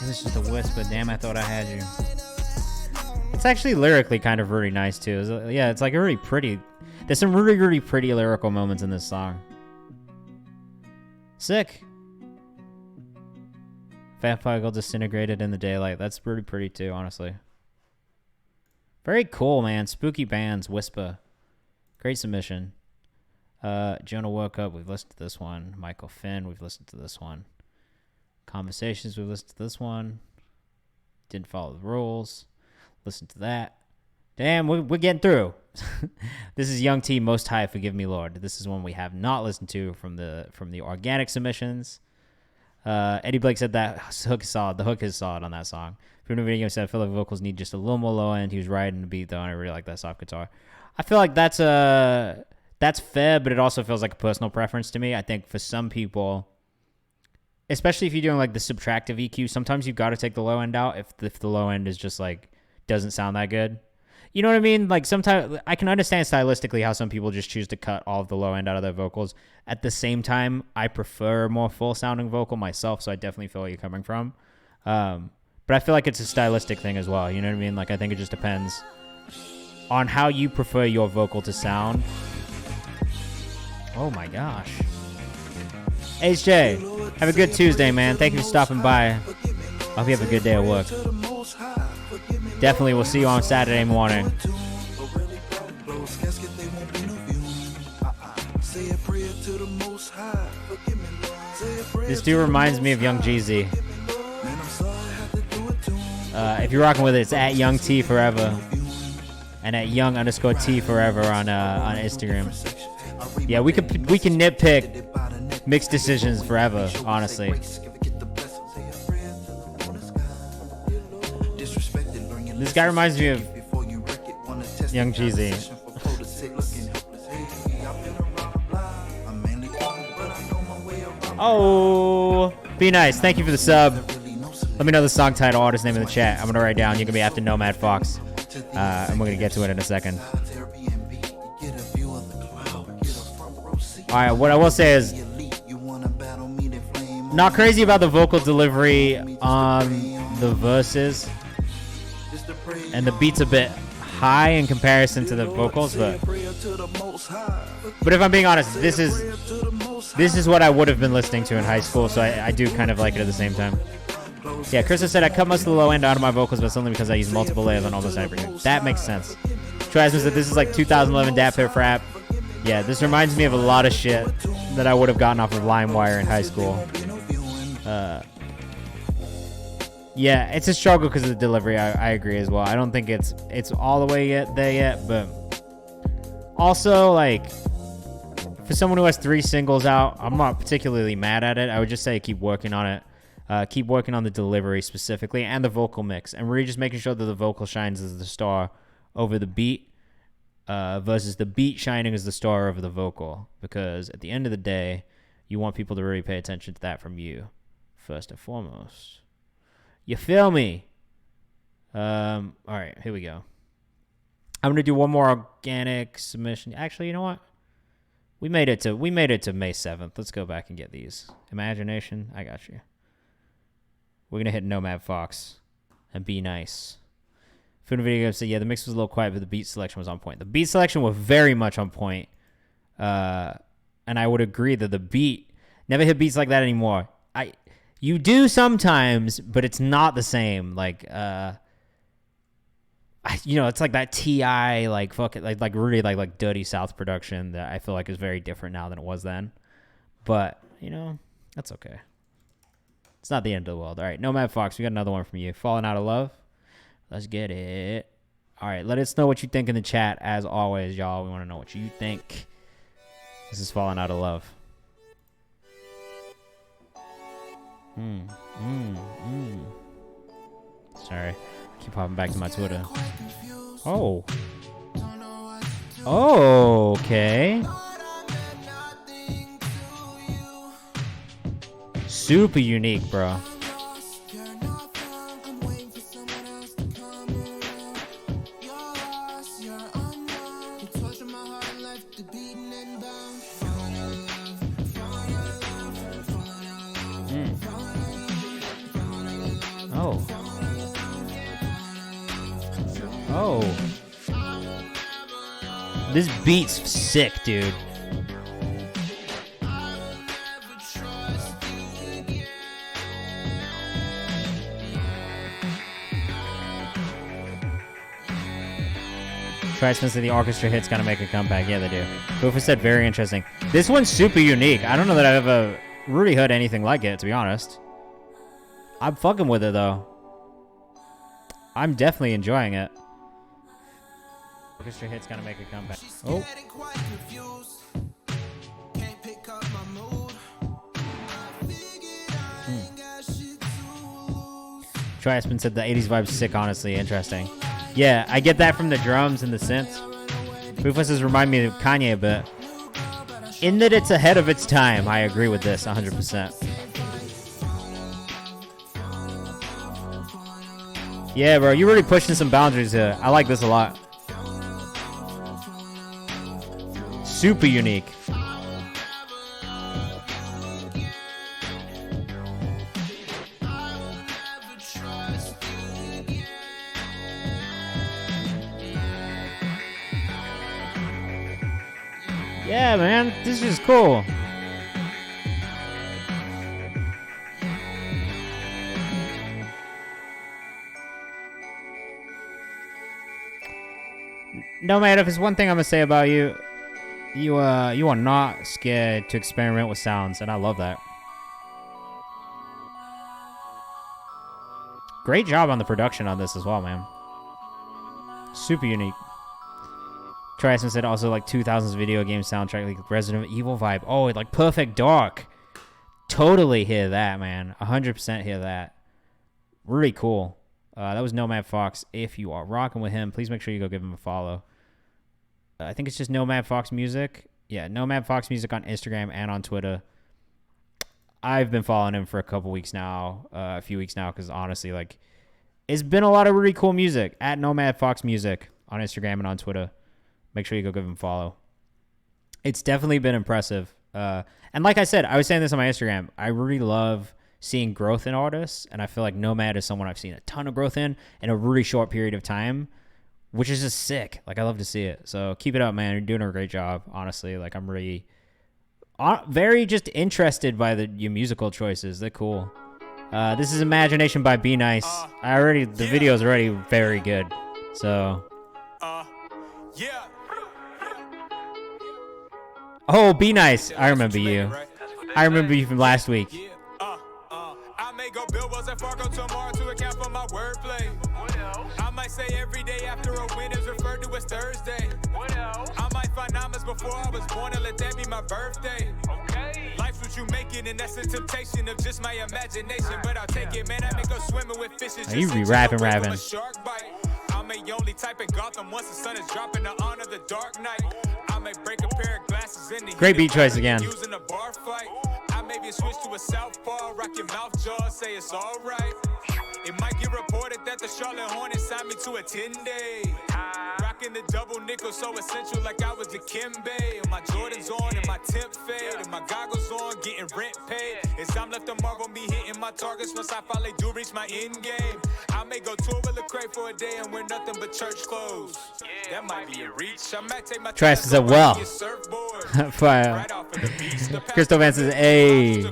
Speaker 2: This is just a whisper. Damn, I thought I had you. It's actually lyrically kind of really nice too. Yeah, it's like a really pretty. There's some really, really pretty lyrical moments in this song. Sick. Vampire Girl disintegrated in the daylight. That's really pretty too, honestly. Very cool, man. Spooky Bands, Whisper. Great submission. Jonah Woke Up, we've listened to this one. Michael Finn, we've listened to this one. Conversations, we've listened to this one. Didn't Follow the Rules. Listen to that. Damn, we're getting through. This is Young T, Most High, Forgive Me, Lord. This is one we have not listened to from the organic submissions. Eddie Blake said that hook is solid. The hook is solid on that song. From the video said, I feel like vocals need just a little more low end. He was riding the beat though, and I really like that soft guitar. I feel like that's fair, but it also feels like a personal preference to me. I think for some people, especially if you're doing like the subtractive EQ, sometimes you've got to take the low end out if the low end is just like doesn't sound that good. You know what I mean? Like sometimes I can understand stylistically how some people just choose to cut all of the low end out of their vocals. At the same time, I prefer a more full sounding vocal myself, so I definitely feel where you're coming from. But I feel like it's a stylistic thing as well. You know what I mean? Like I think it just depends on how you prefer your vocal to sound. Oh my gosh. HJ, have a good Tuesday, man. Thank you for stopping by. I hope you have a good day at work. Definitely, we'll see you on Saturday morning. This dude reminds me of Young Jeezy. If you're rocking with it, it's at Young T Forever and at Young_T Forever on Instagram. Yeah, we can nitpick mixed decisions forever, honestly. This guy reminds me of Young Jeezy. Oh, be nice. Thank you for the sub. Let me know the song title, artist name in the chat. I'm going to write down. You're going to be after Nomad Fox. And we're going to get to it in a second. All right, what I will say is not crazy about the vocal delivery on the verses. And the beat's a bit high in comparison to the vocals, but if I'm being honest, this is what I would have been listening to in high school, so I do kind of like it at the same time. Yeah, Chris said I cut most of the low end out of my vocals, but it's only because I use multiple layers on almost everything. That makes sense. Trasman said this is like 2011 Dat Pit Rap. Yeah, this reminds me of a lot of shit that I would have gotten off of LimeWire in high school. Yeah, it's a struggle because of the delivery. I agree as well. I don't think it's all the way there yet, but also like for someone who has 3 singles out, I'm not particularly mad at it. I would just say keep working on it. Keep working on the delivery specifically and the vocal mix, and really just making sure that the vocal shines as the star over the beat versus the beat shining as the star over the vocal, because at the end of the day, you want people to really pay attention to that from you first and foremost. You feel me? All right, here we go. I'm gonna do one more organic submission. Actually, you know what? We made it to May 7th. Let's go back and get these. Imagination, I got you. We're gonna hit Nomad Fox and Be Nice. Food and Video Game said, yeah, the mix was a little quiet, but the beat selection was on point. The beat selection was very much on point. And I would agree that the beat never hit beats like that anymore. You do sometimes, but it's not the same. Like, it's like that T.I. like fucking like really like Dirty South production that I feel like is very different now than it was then. But that's okay. It's not the end of the world. All right, Nomad Fox, we got another one from you. Falling Out of Love. Let's get it. All right, let us know what you think in the chat. As always, y'all, we want to know what you think. This is Falling Out of Love. Sorry, I keep popping back to my Twitter. Oh, okay. Super unique, bro. Oh. This beat's sick, dude. Trice said the orchestra hits gotta make a comeback. Yeah, they do. Boofa said very interesting. This one's super unique. I don't know that I've ever really heard anything like it, to be honest. I'm fucking with it, though. I'm definitely enjoying it. Orchestra hits gonna make a comeback. Oh. Triaspen said the 80s vibe's sick, honestly. Interesting. Yeah, I get that from the drums and the synths. Rufus's remind me of Kanye a bit. In that it's ahead of its time, I agree with this 100%. Yeah, bro, you're really pushing some boundaries here. I like this a lot. Super unique. Yeah, man, this is cool. No, man, if there's one thing I'm gonna say about you, you are not scared to experiment with sounds, and I love that. Great job on the production on this as well, man. Super unique. Triaspen said also like 2000s video game soundtrack, like Resident Evil vibe. Oh, like Perfect Dark. Totally hear that, man. 100% hear that. Really cool. That was Nomad Fox. If you are rocking with him, please make sure you go give him a follow. I think it's just Nomad Fox Music. Yeah, Nomad Fox Music on Instagram and on Twitter. I've been following him for a couple weeks now, a few weeks now, because honestly, like, it's been a lot of really cool music at Nomad Fox Music on Instagram and on Twitter. Make sure you go give him a follow. It's definitely been impressive. And like I said, I was saying this on my Instagram, I really love seeing growth in artists, and I feel like Nomad is someone I've seen a ton of growth in a really short period of time, which is just sick. Like, I love to see it. So keep it up, man. You're doing a great job, honestly. Like, I'm really very just interested by your musical choices. They're cool. This is Imagination by Be Nice. The video is already very good. So.
Speaker 1: Yeah.
Speaker 2: Oh, Be Nice. I remember you. I remember you from last week.
Speaker 1: I may go billboards at Fargo tomorrow to account for my wordplay. I might say every day after a win is referred to as Thursday. I might find Namas before I was born and let that be my birthday. Okay. Life's what you make it, and that's a temptation of just my imagination. But I'll take it, man. I may go swimming with fishes.
Speaker 2: You be rapping.
Speaker 1: I may only type in Gotham once the sun is dropping to honor the dark night. I may break a pair of glasses in the
Speaker 2: great beat choice again.
Speaker 1: Using a bar fight. I maybe switch to a southpaw, rock your mouth jaw, say it's alright. It might get reported that the Charlotte Hornets signed me to a 10-day. Rocking the double nickel, so essential like I was the Kimbe. And my Jordans on and my temp fade. And my goggles on, getting rent paid. As I'm left to mark on me hitting my targets once I finally do reach my end game. I may go tour with Lecrae for a day and wear nothing but church clothes. That might be a reach. I might take my
Speaker 2: Trash is a well. Fire. Crystal Vance says, hey.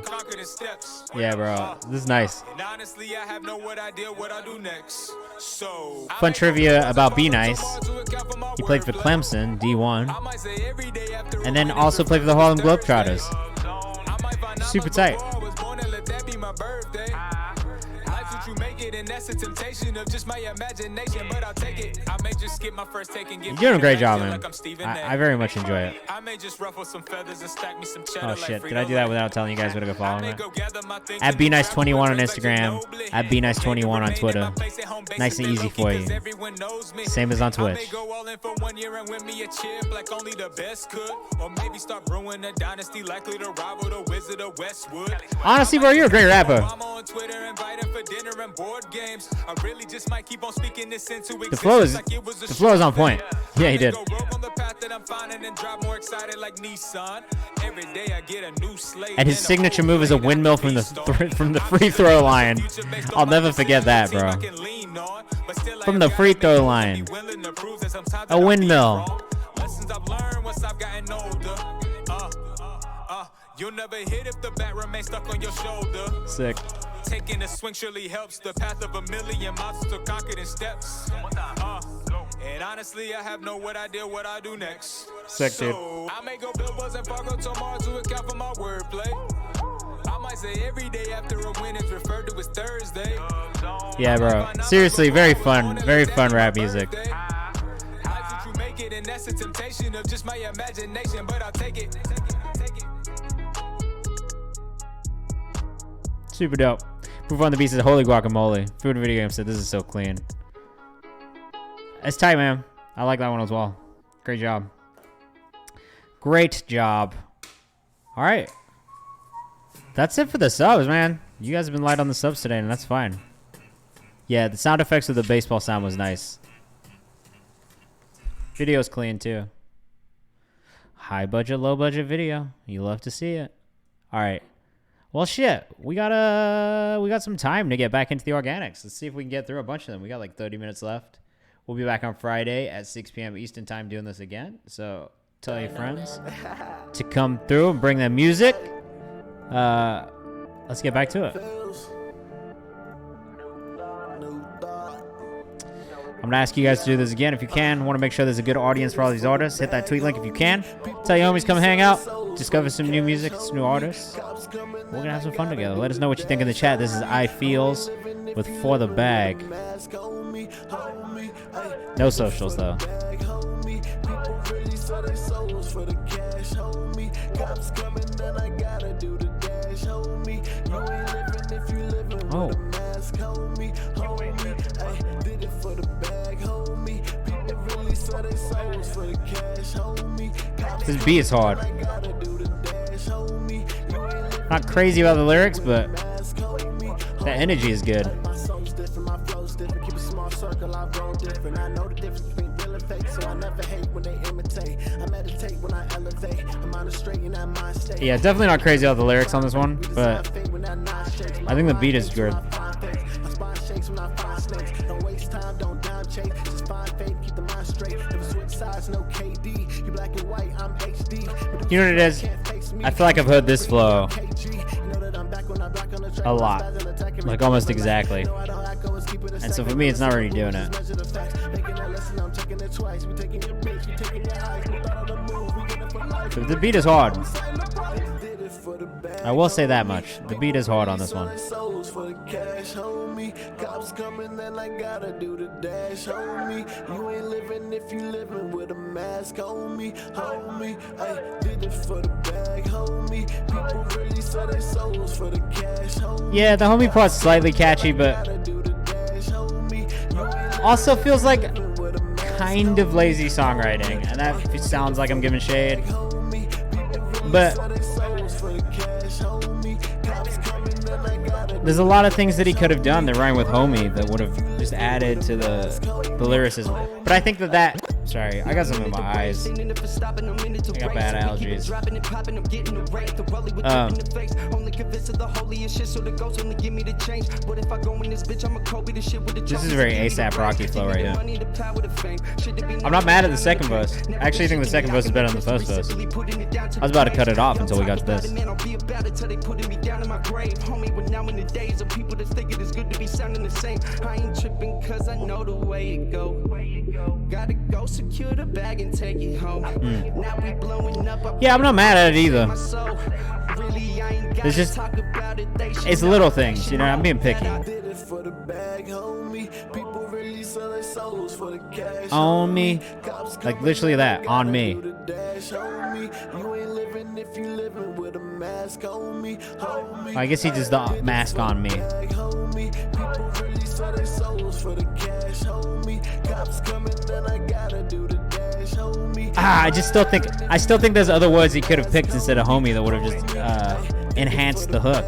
Speaker 2: Yeah, bro. This is nice.
Speaker 1: And honestly, I have no idea what I do next. So
Speaker 2: fun trivia about Be Nice. He played for Clemson, D1, and then also played for the Harlem Globetrotters. Super tight. And that's a temptation of just my imagination, but I'll take it. I may just skip my first take and get. You're doing a great job, man. I very much enjoy it. I may just ruffle some feathers and stack me some cheddar. Oh shit! Did I do that without telling you guys where to go follow me? At BeNice21 on Instagram. At BeNice21 on Twitter. Nice and easy for you. Same as on Twitch. Honestly, bro, you're a great rapper. Games. I really just might keep on speaking this into existence. The flow is on point. Yeah, he did. And his signature move is a windmill from the free throw line. I'll never forget that, bro. From the free throw line. A windmill. Lessons I've learned once I've gotten older. You'll never hit if the bat remains stuck on your shoulder. Sick. Taking a swing surely helps the path of a million miles to conquer in steps. And honestly, I have no idea what I do next. Sick, dude. I may go billboards and Fargo tomorrow to account for my wordplay.
Speaker 1: might say every day after a win is referred to as Thursday.
Speaker 2: Yeah, bro. Seriously, very fun rap music.
Speaker 1: How did you make it? And that's a temptation of just my imagination, but I'll take it.
Speaker 2: Super dope. Proof on the Beast is holy guacamole. Food and video game said this is so clean. It's tight, man. I like that one as well. Great job. Great job. All right. That's it for the subs, man. You guys have been light on the subs today, and that's fine. Yeah, the sound effects of the baseball sound was nice. Video's clean, too. High budget, low budget video. You love to see it. All right. Well, shit, we got some time to get back into the organics. Let's see if we can get through a bunch of them. We got like 30 minutes left. We'll be back on Friday at 6 p.m. Eastern time doing this again. So tell your friends to come through and bring them music. Let's get back to it. I'm going to ask you guys to do this again if you can. Want to make sure there's a good audience for all these artists. Hit that tweet link if you can. Tell your homies come hang out. Discover some new music, some new artists. We're going to have some fun together. Let us know what you think in the chat. This is I Feels with For the Bag. No socials, though. Oh. This beat is hard. Not crazy about the lyrics, but the energy is good. Yeah, definitely not crazy about the lyrics on this one, but I think the beat is good. You know what it is? I feel like I've heard this flow a lot, like almost exactly. And so for me, it's not really doing it. But the beat is hard. I will say that much. The beat is hard on this one. Cops coming and I gotta do the dash, homie. You ain't living if you living with a mask, homie. I did it for the bag, homie. People really sell their souls for the cash, homie. Yeah, the homie part's slightly catchy, but also feels like kind of lazy songwriting, and that sounds like I'm giving shade. But there's a lot of things that he could have done that rhyme with homie that would have just added to the lyricism. But I think that sorry, I got something in my eyes. I got bad allergies. This is a very ASAP Rocky flow right here. I'm not mad at the second verse. I actually think the second verse is better than the first verse. I was about to cut it off until we got to this. Days of people that think it is good to be sounding the same. I ain't tripping cause I know the way it go. Gotta go secure the bag and take it home. Now we blowing up. Yeah, I'm not mad at it either. It's just, it's little things, you know, I'm being picky. On me. Like literally that, on me. I guess he does the mask on me. I still think there's other words he could have picked instead of homie that would have just enhanced the hook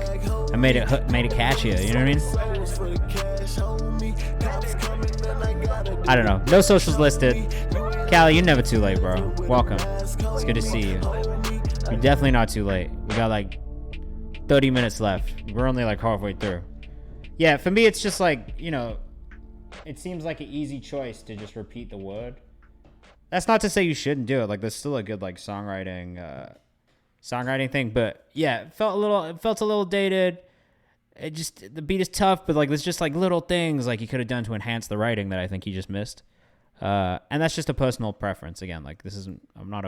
Speaker 2: and made it catchier. You know what I mean? I don't know. No socials listed. Callie, you're never too late, bro. Welcome. It's good to see you. You're definitely not too late. We got like 30 minutes left. We're only like halfway through. Yeah, for me, it's just like, you know, it seems like an easy choice to just repeat the word. That's not to say you shouldn't do it. Like, there's still a good like songwriting thing. But yeah, it felt a little dated. It just, the beat is tough, but like there's just like little things like he could have done to enhance the writing that I think he just missed. And that's just a personal preference. Again, like this isn't, I'm not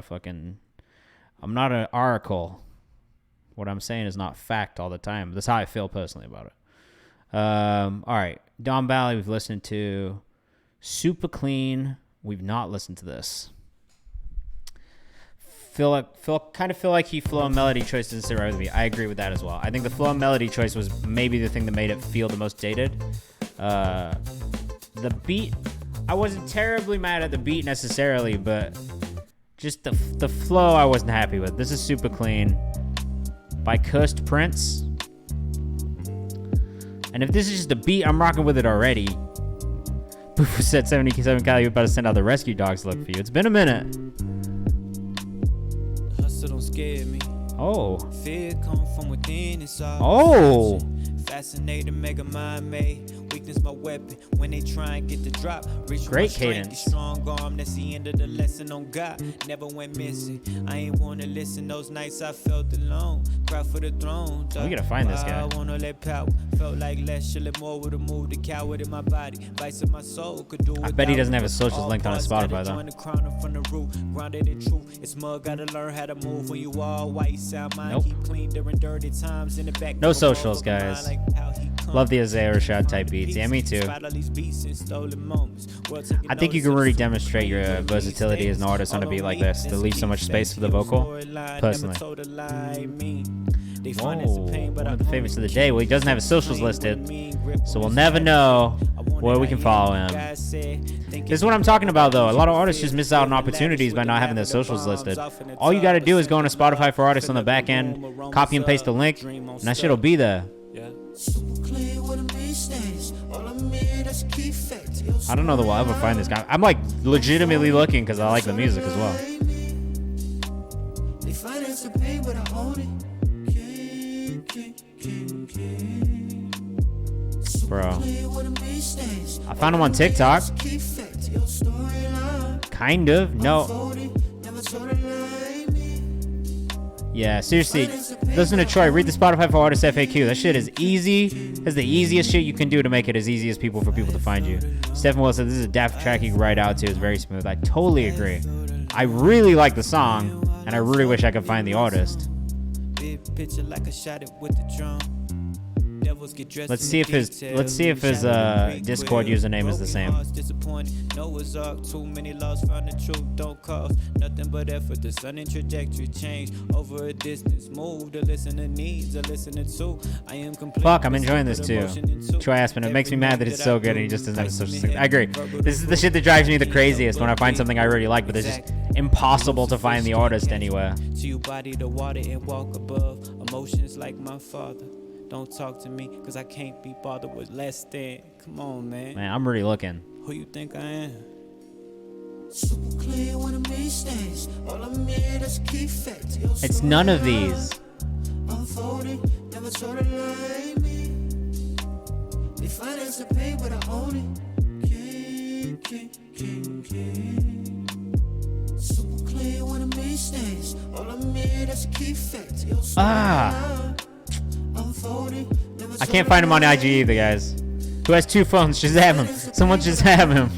Speaker 2: an oracle. What I'm saying is not fact all the time. That's how I feel personally about it. All right. Don Valley, we've listened to. Super Clean, we've not listened to this. Kind of feel like he flow and melody choice didn't sit right with me. I agree with that as well. I think the flow and melody choice was maybe the thing that made it feel the most dated. The beat, I wasn't terribly mad at the beat necessarily, but just the flow I wasn't happy with. This is Super Clean by Cursed Prince. And if this is just a beat, I'm rocking with it already. Boof said 77 Cali, we're about to send out the rescue dogs to look for you. It's been a minute.
Speaker 5: Hustle don't scare me.
Speaker 2: Oh.
Speaker 5: Fear come from within, it's all
Speaker 2: Oh.
Speaker 5: fascinating, mega mind made. Weakness my weapon when they try and get the drop. Reach
Speaker 2: Great
Speaker 5: my strength,
Speaker 2: cadence.
Speaker 5: Strong arm, that's the end of the lesson on God. Never went missing. I ain't wanna listen. Those nights I felt alone. Cry for the throne.
Speaker 2: We gotta find this guy.
Speaker 5: I wanna let power. Felt like less, should let more with a move. The coward in my body. Vice of my soul could do.
Speaker 2: I bet he doesn't have his socials linked on his Spotify though.
Speaker 5: The crown from the root, grounded in truth. It's mud, gotta learn how to move when you all white. Sound mind,
Speaker 2: Nope.
Speaker 5: keep clean during dirty times in the back.
Speaker 2: No socials, guys. Love the Isaiah Rashad type beats. Yeah, me too. I think you can really demonstrate your versatility as an artist on a beat like this to leave so much space for the vocal. Personally. Whoa, one of the favorites of the day. Well, he doesn't have his socials listed, so we'll never know where we can follow him. This is what I'm talking about, though. A lot of artists just miss out on opportunities by not having their socials listed. All you got to do is go into Spotify for Artists on the back end, copy and paste the link, and that shit'll be there. I don't know that we'll ever find this guy. I'm like legitimately looking because I like the music as well. Bro, I found him on TikTok. Kind of. No. Yeah, seriously, listen to Troy. Read the Spotify for Artists FAQ. That shit is easy. That's the easiest shit you can do to make it as easy as for people to find you. Stephen Will said this is a daft track you can ride out to. It's very smooth. I totally agree. I really like the song, and I really wish I could find the artist. Let's see if his Discord username is the same. Too many laws found the truth don't cost nothing but effort. The sun and trajectory change over a distance. Move to listen to needs, to listen to. I am complete. Fuck, I'm enjoying this too. Troy Aspen. It makes me mad that it's so good and he just doesn't have a social thing. I agree. This is the shit that drives me the craziest when I find something I really like, but it's just impossible to find the artist anywhere. So you body the water and walk above emotions like my father. Don't talk to me, cause I can't be bothered with less than. Come on, man. Man, I'm really looking. Who you think I am? Super clear when I make stains. All I'm here, that's key fact. It's none of these. Unfolding, never try to lie me. They finance the pay, but I own it. Super clear when I make stains. All I'm here, that's key fact. I can't find him on IG either, guys. Who has two phones? Shazam him. Someone Shazam him.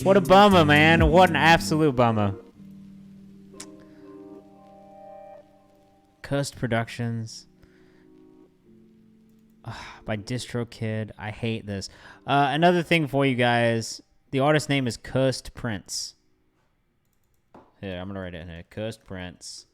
Speaker 2: What a bummer, man. What an absolute bummer. Cursed Productions. By Distro Kid. I hate this. Another thing for you guys. The artist name is Cursed Prince. Here, I'm going to write it in here. Cursed Prince.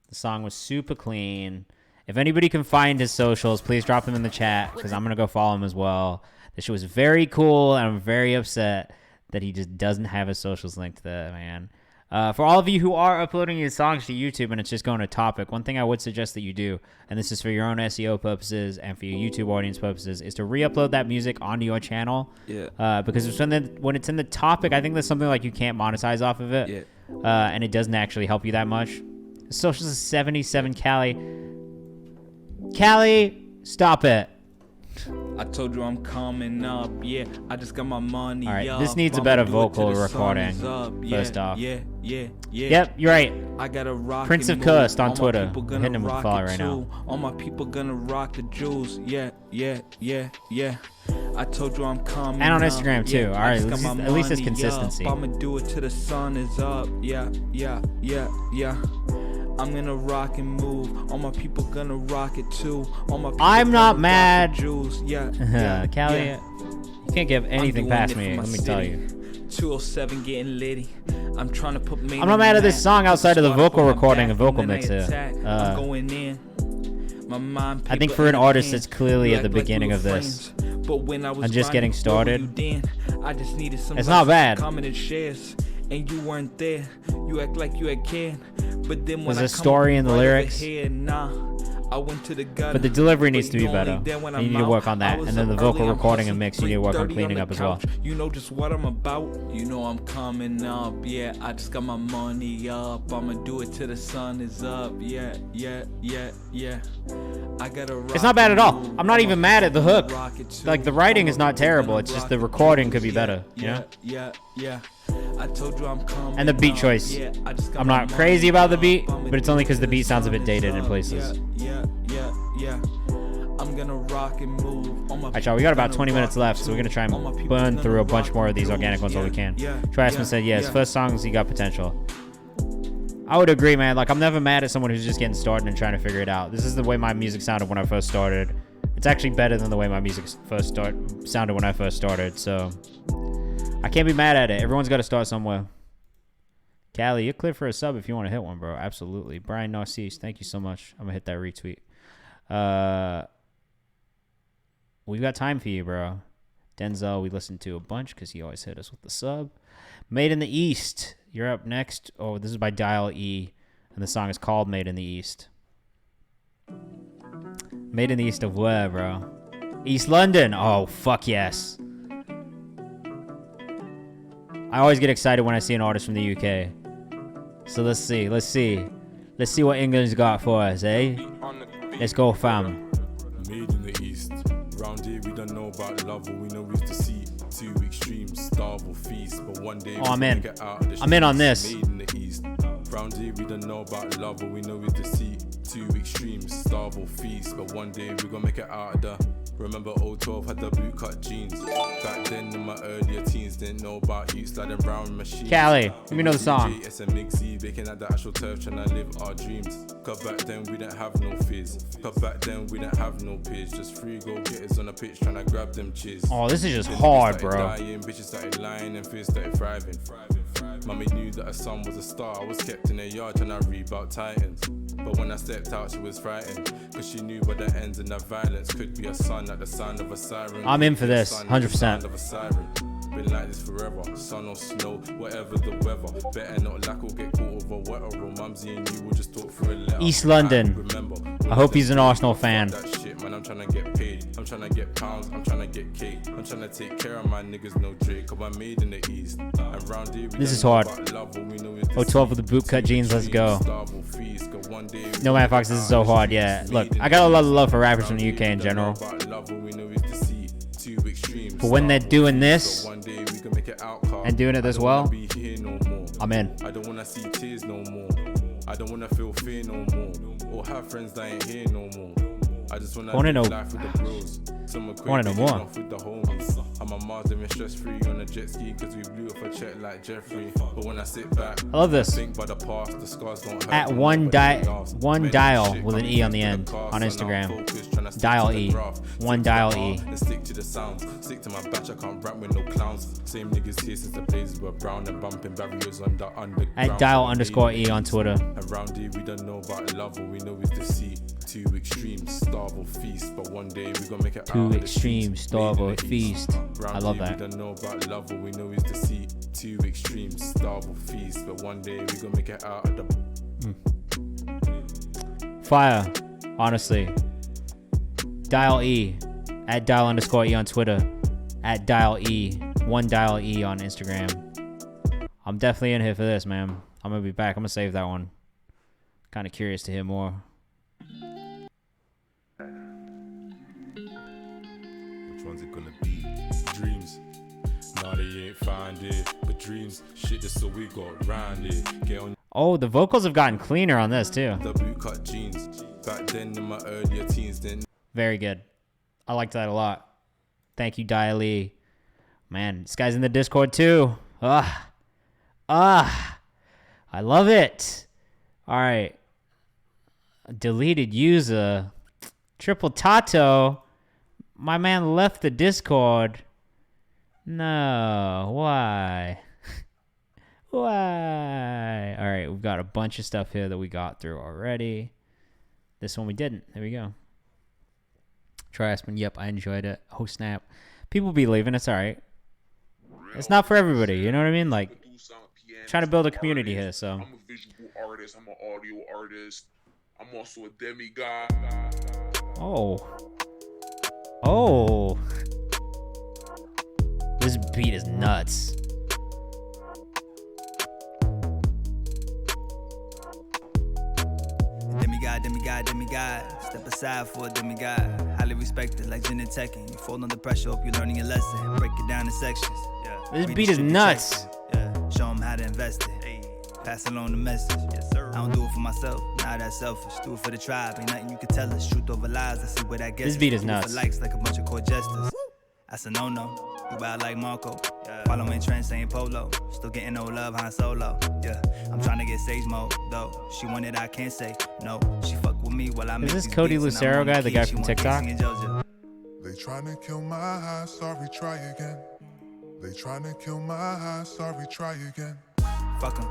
Speaker 2: The song was super clean. If anybody can find his socials, please drop them in the chat because I'm going to go follow him as well. This shit was very cool, and I'm very upset that he just doesn't have his socials linked there, man. For all of you who are uploading your songs to YouTube and it's just going to topic, one thing I would suggest that you do, and this is for your own SEO purposes and for your YouTube audience purposes, is to re-upload that music onto your channel. Yeah. Because when it's in the topic, I think there's something like you can't monetize off of it. Yeah. And it doesn't actually help you that much. Socials is 77 Cali. Cali, stop it.
Speaker 6: I told you I'm coming up, yeah. I just got my money.
Speaker 2: All right, this needs a better vocal recording. First off. Yep, you're right.
Speaker 6: I gotta rock
Speaker 2: Prince of Cursed on Twitter. I'm hitting him with a follow right now.
Speaker 6: All my people gonna rock the jewels. Yeah. I told you I'm coming.
Speaker 2: And on Instagram too. All right, at least it's consistency.
Speaker 6: I'ma do it till the sun is up. Yeah. I'm gonna rock and move. All my people gonna rock it too. All my people
Speaker 2: I'm not
Speaker 6: gonna
Speaker 2: mad.
Speaker 6: rock the jewels. Yeah,
Speaker 2: Callie,
Speaker 6: yeah.
Speaker 2: you can't give anything
Speaker 6: I'm doing
Speaker 2: past
Speaker 6: it for
Speaker 2: me.
Speaker 6: my
Speaker 2: Let me tell
Speaker 6: city.
Speaker 2: you.
Speaker 6: 207 getting litty. I'm trying to put me.
Speaker 2: I'm not mad at this song outside of the vocal recording and vocal
Speaker 6: mix
Speaker 2: mix
Speaker 6: here.
Speaker 2: here.
Speaker 6: I'm going in. My mind
Speaker 2: I think
Speaker 6: paper
Speaker 2: for an
Speaker 6: in a
Speaker 2: artist
Speaker 6: pen.
Speaker 2: that's clearly
Speaker 6: You
Speaker 2: at the
Speaker 6: act like
Speaker 2: beginning
Speaker 6: we were
Speaker 2: of this
Speaker 6: friends, but when I was
Speaker 2: and just
Speaker 6: grinding,
Speaker 2: getting
Speaker 6: where were
Speaker 2: started,
Speaker 6: you then? I just needed some
Speaker 2: it's not bad.
Speaker 6: comment and shares, and you weren't there. You act like you had cared, but then when
Speaker 2: There's
Speaker 6: I
Speaker 2: a
Speaker 6: come
Speaker 2: story
Speaker 6: up
Speaker 2: in the
Speaker 6: right over
Speaker 2: lyrics.
Speaker 6: here, nah, I went to the gutter,
Speaker 2: But the delivery
Speaker 6: but
Speaker 2: needs to be
Speaker 6: you only
Speaker 2: better.
Speaker 6: there when
Speaker 2: And you
Speaker 6: I'm
Speaker 2: need to
Speaker 6: out.
Speaker 2: work on
Speaker 6: I
Speaker 2: that.
Speaker 6: was
Speaker 2: And then the
Speaker 6: up
Speaker 2: vocal
Speaker 6: early, I'm
Speaker 2: recording and
Speaker 6: hustling,
Speaker 2: mix, you need to work on
Speaker 6: 3:30
Speaker 2: cleaning
Speaker 6: the
Speaker 2: up as well.
Speaker 6: couch. You know just what I'm about. You know I'm coming up, yeah. I just got my money up. I'ma do it till the sun is up, yeah, yeah, yeah, yeah. I gotta
Speaker 2: It's not bad at all. I'm not even mad at the hook. Like, the writing is not terrible. It's just the recording could be better, you know?
Speaker 6: Yeah, yeah. I told you I'm coming.
Speaker 2: And the beat
Speaker 6: up,
Speaker 2: choice.
Speaker 6: yeah. I just got
Speaker 2: I'm
Speaker 6: my
Speaker 2: not crazy
Speaker 6: money
Speaker 2: about the
Speaker 6: up.
Speaker 2: beat,
Speaker 6: I'ma
Speaker 2: but it's
Speaker 6: do
Speaker 2: only
Speaker 6: it
Speaker 2: because the
Speaker 6: till
Speaker 2: beat sounds a bit
Speaker 6: sun
Speaker 2: dated
Speaker 6: is
Speaker 2: in
Speaker 6: up,
Speaker 2: places.
Speaker 6: Yeah. I'm gonna rock and move.
Speaker 2: Alright, y'all, we got about 20 minutes left, so we're gonna try and burn through a bunch more of these organic ones while we can. Trasman said, yes, first songs, you got potential. I would agree, man. Like, I'm never mad at someone who's just getting started and trying to figure it out. This is the way my music sounded when I first started. It's actually better than the way my music sounded when I first started, so I can't be mad at it. Everyone's got to start somewhere. Callie, you're clear for a sub if you want to hit one, bro. Absolutely. Brian Narcisse, thank you so much. I'm going to hit that retweet. We've got time for you, bro. Denzel, we listened to a bunch because he always hit us with the sub. Made in the East, you're up next. Oh, this is by Dial E, and the song is called Made in the East. Made in the East of where, bro? East London. Oh, fuck yes. I always get excited when I see an artist from the UK. So let's see. Let's see what England's got for us, eh? Let's go, fam.
Speaker 7: Made in the East. Round here we don't know about love, but we know we used to see 2 extremes, starve or feast. But one day
Speaker 2: I'm in.
Speaker 7: get out of the
Speaker 2: I'm in on this.
Speaker 7: Made in the East. Round here we don't know about love, but we know we used to see 2 extremes, starve or feast. But one day we gonna make it out of the. Remember 012 had the bootcut jeans. Back then in my earlier teens, didn't know about you sliding around machines.
Speaker 2: Callie, let me know the song.
Speaker 7: It's a mixy, baking at the actual turf, trying to live our dreams. Cause back then we didn't have no fears. Cause back then we didn't have no peers. Just free go getters on the pitch trying to grab them cheers.
Speaker 2: Oh, this is just
Speaker 7: Then
Speaker 2: hard,
Speaker 7: niggas
Speaker 2: bro.
Speaker 7: started dying, bitches started lying, and fears started thriving. Mummy knew that her son was a star. I was kept in the yard trying to read about Titans. But when I stepped out, she was frightened. Cause she knew by the ends and the violence could be a son, like the sound of a siren.
Speaker 2: I'm in for
Speaker 7: Could be a
Speaker 2: this,
Speaker 7: son, like the
Speaker 2: 100%.
Speaker 7: sound of a siren. Been like this forever, sun or snow, whatever the weather. Better not lack or get caught over wetter, or mumsy and you will just talk through a letter.
Speaker 2: East London.
Speaker 7: Remember,
Speaker 2: I hope he's an Arsenal fan.
Speaker 7: That shit, man, I'm trying to get paid. I'm trying to get pounds, I'm trying to get cake. I'm trying to take care of my niggas, no Drake. Cause I'm made in the East. And round here,
Speaker 2: This is hard. 012 with the bootcut jeans, let's go. No man, Fox, this is so hard, yeah. Look, I got a lot of love for rappers from the UK in general. But when they're doing this and doing it this well, I'm in.
Speaker 7: I don't wanna see tears no more. I don't wanna feel fear no more. Or have friends that ain't here no more. I just wanna
Speaker 2: Wanna
Speaker 7: live
Speaker 2: know-
Speaker 7: life with the bros. Someone
Speaker 2: wanna know more.
Speaker 7: off with the homies. I'm a Mars living stress free on a jet ski cause we blew up a check like Jeffrey. But when I sit back,
Speaker 2: I love this.
Speaker 7: think by the past, the scars don't hurt.
Speaker 2: At
Speaker 7: no
Speaker 2: one
Speaker 7: more,
Speaker 2: di-
Speaker 7: but they last.
Speaker 2: one
Speaker 7: Many
Speaker 2: dial
Speaker 7: shit
Speaker 2: with an
Speaker 7: comes
Speaker 2: E on the
Speaker 7: to
Speaker 2: end
Speaker 7: cars,
Speaker 2: on
Speaker 7: so now
Speaker 2: Instagram.
Speaker 7: I'm focused, tryna stick
Speaker 2: Dial
Speaker 7: to the
Speaker 2: E.
Speaker 7: graph.
Speaker 2: One
Speaker 7: Stick to
Speaker 2: dial
Speaker 7: the
Speaker 2: E.
Speaker 7: art and stick to the sounds. Stick to my batch, I can't rap with no clowns. Same niggas here since the blazes were brown and bumping barriers on the underground.
Speaker 2: At dial_E on Twitter.
Speaker 7: Around here we don't know about love, all we know is the sea. 2 extremes, starve or feast. But one day we gonna make it out
Speaker 2: Two
Speaker 7: of the
Speaker 2: extremes,
Speaker 7: streets.
Speaker 2: starve
Speaker 7: Made in
Speaker 2: or
Speaker 7: the
Speaker 2: feast.
Speaker 7: East.
Speaker 2: I
Speaker 7: Round
Speaker 2: love
Speaker 7: here
Speaker 2: that.
Speaker 7: We don't know about love, all we know is the sea. 2 extremes, starve or feast. But one day we gonna make it out of the.
Speaker 2: Fire, honestly. Dial E. At dial_E on Twitter. At dial E. One dial E on Instagram. I'm definitely in here for this, man. I'm gonna be back. I'm gonna save that one. Kind of curious to hear more.
Speaker 7: Which one's it gonna be? Dreams. Nah, they ain't find it. But dreams, shit, that's all we got round it. Get on
Speaker 2: Oh, the vocals have gotten cleaner on this too.
Speaker 7: the bootcut jeans. Back then in my earlier teens, didn't
Speaker 2: Very good. I liked that a lot. Thank you, Dial E. Man, this guy's in the Discord too. I love it. All right. Deleted user. Triple Tato. My man left the Discord. No. Why? Why? All right, we've got a bunch of stuff here that we got through already. This one we didn't. There we go. Troy Aspen. Yep, I enjoyed it. Oh, snap. People be leaving. It's all right. It's not for everybody. You know what I mean? Like, trying to build a community here, so.
Speaker 8: I'm a visual artist. I'm an audio artist. I'm also a demigod.
Speaker 2: Oh. Oh. This beat is nuts.
Speaker 9: Demigod. Step aside for a demigod. Highly respected, like Jin and Tekken. You fall under pressure, hope you're learning your lesson. Break it down in sections. Yeah.
Speaker 2: This beat is nuts.
Speaker 9: Yeah. Show them how to invest it. Pass along the message. Yes, sir. I don't do it for myself. Nah, that's selfish. Do it for the tribe. Ain't nothing you can tell us. Truth over lies. I see where that gets.
Speaker 2: This beat is
Speaker 9: do
Speaker 2: nuts.
Speaker 9: It for likes like a bunch of court jesters. That's a no-no. You wild like Marco. Following trends, saying polo. Still getting no love, Han Solo. Yeah, I'm trying to get sage mode, though. She wanted, I can't say no. She fuck with me while I make
Speaker 2: Is this
Speaker 9: these
Speaker 2: Cody
Speaker 9: beats, and I'm
Speaker 2: Lucero
Speaker 9: on the
Speaker 2: guy, the
Speaker 9: key.
Speaker 2: guy
Speaker 9: She
Speaker 2: from
Speaker 9: want
Speaker 2: TikTok?
Speaker 9: Casey and JoJo.
Speaker 10: They tryna kill my high, sorry, try again. They tryna kill my high, sorry, try again.
Speaker 9: Fuck 'em.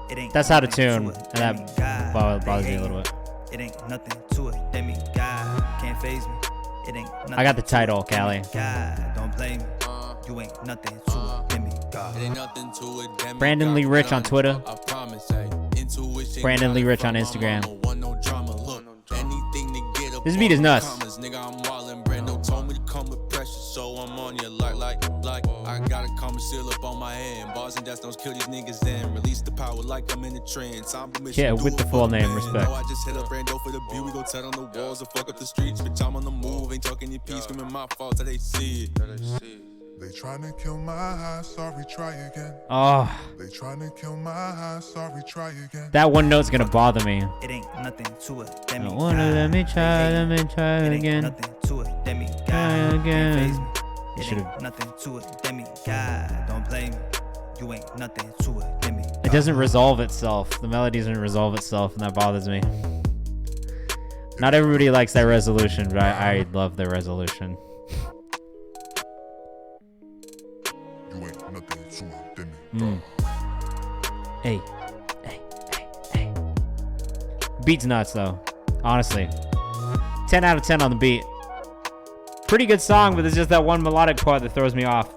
Speaker 9: It ain't
Speaker 2: That's out of
Speaker 9: nothing
Speaker 2: tune,
Speaker 9: to it.
Speaker 2: and that bothers me a little bit.
Speaker 9: It ain't nothing to it. Demigod can't phase me. It ain't nothing.
Speaker 2: I got the title, Callie.
Speaker 9: God, don't blame me. You ain't nothing to it. Demigod.
Speaker 11: It ain't nothing to it. Demigod.
Speaker 2: Brandon Lee Rich on Twitter.
Speaker 11: I promise, hey. Intuition.
Speaker 2: Brandon Lee Rich on Instagram.
Speaker 11: No drama. Look, anything to get up.
Speaker 2: This beat is nuts.
Speaker 11: Nigga, I'm wildin'. Brando told me to come with pressure, so I'm on you like. I gotta come and seal up on my hand. Bars and don't kill these niggas then. Release the power like I'm in a trance.
Speaker 2: Yeah, with the full name, respect.
Speaker 11: I just hit up Brando for the beat. We go tell on the walls and fuck up the streets. Bitch, I'm on the move. Ain't talking your piece. Screaming my fault till they see it.
Speaker 10: They tryna kill my high, sorry, try again.
Speaker 2: Oh.
Speaker 10: They tryna kill my high, sorry, try again.
Speaker 2: That one note's gonna bother me.
Speaker 9: It ain't nothing to it.
Speaker 2: I wanna let me try again.
Speaker 9: Nothing to it. Demigod.
Speaker 2: Try again.
Speaker 9: It ain't nothing to it. Demigod. Don't blame me. You ain't nothing to it. Demigod.
Speaker 2: It doesn't resolve itself. The melody doesn't resolve itself, and that bothers me. Not everybody likes that resolution, but I love the resolution.
Speaker 10: You ain't nothing to it. Demigod.
Speaker 2: Hey. Beat's nuts, though. Honestly. 10 out of 10 on the beat. Pretty good song, but there's just that one melodic part that throws me off.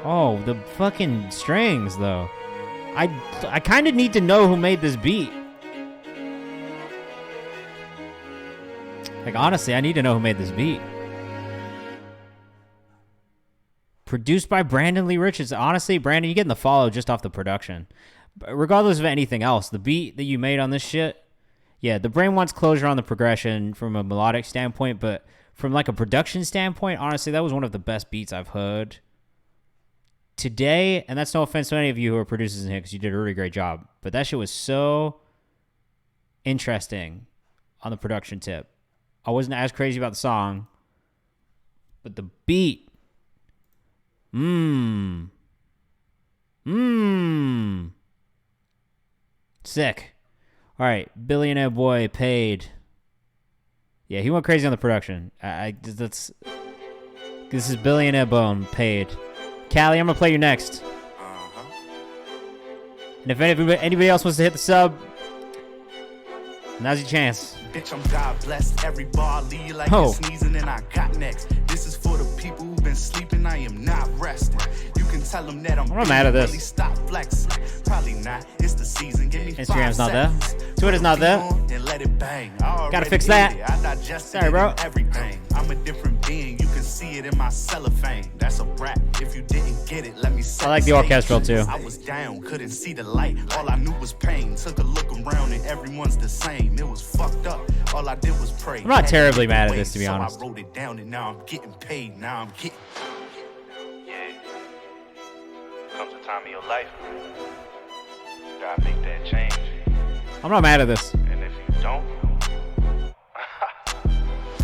Speaker 2: Oh, the fucking strings, though. I kind of need to know who made this beat. Like, honestly, I need to know who made this beat. Produced by Brandon Lee Richards. Honestly, Brandon, you're getting the follow just off the production. Regardless of anything else, the beat that you made on this shit, yeah, the brain wants closure on the progression from a melodic standpoint, but from like a production standpoint, honestly, that was one of the best beats I've heard today. And that's no offense to any of you who are producers in here, because you did a really great job. But that shit was so interesting on the production tip. I wasn't as crazy about the song, but the beat. Sick. All right, Billionaire Boy paid. Yeah, he went crazy on the production. This is Billionaire Bone paid. Callie, I'm gonna play you next. And if anybody else wants to hit the sub, now's your chance.
Speaker 12: Bitch, I'm God blessed. Every bar leave like you're sneezing, and I got next. This is for the people who've been sleeping. I am not resting. You can tell them that I'm
Speaker 2: not mad at this.
Speaker 12: Really stop flexing. Probably not. It's the season. Give me
Speaker 2: Instagram's not there. Twitter's not there.
Speaker 12: And let it bang.
Speaker 2: Gotta fix that. Sorry, bro.
Speaker 12: Everything. I'm a different being. You can see it in my cellophane. That's a rap. If you didn't get it, let me say.
Speaker 2: I like the orchestral too.
Speaker 12: I was down, couldn't see the light. All I knew was pain. Took a look around and everyone's the same. It was fucked up. All I did was pray.
Speaker 2: I'm not terribly mad at this, to be honest.
Speaker 12: I wrote it down and now I'm getting paid. Now I'm getting.
Speaker 13: Yeah. Comes a time in your life. You gotta make that change.
Speaker 2: I'm not mad at this.
Speaker 13: And if you don't,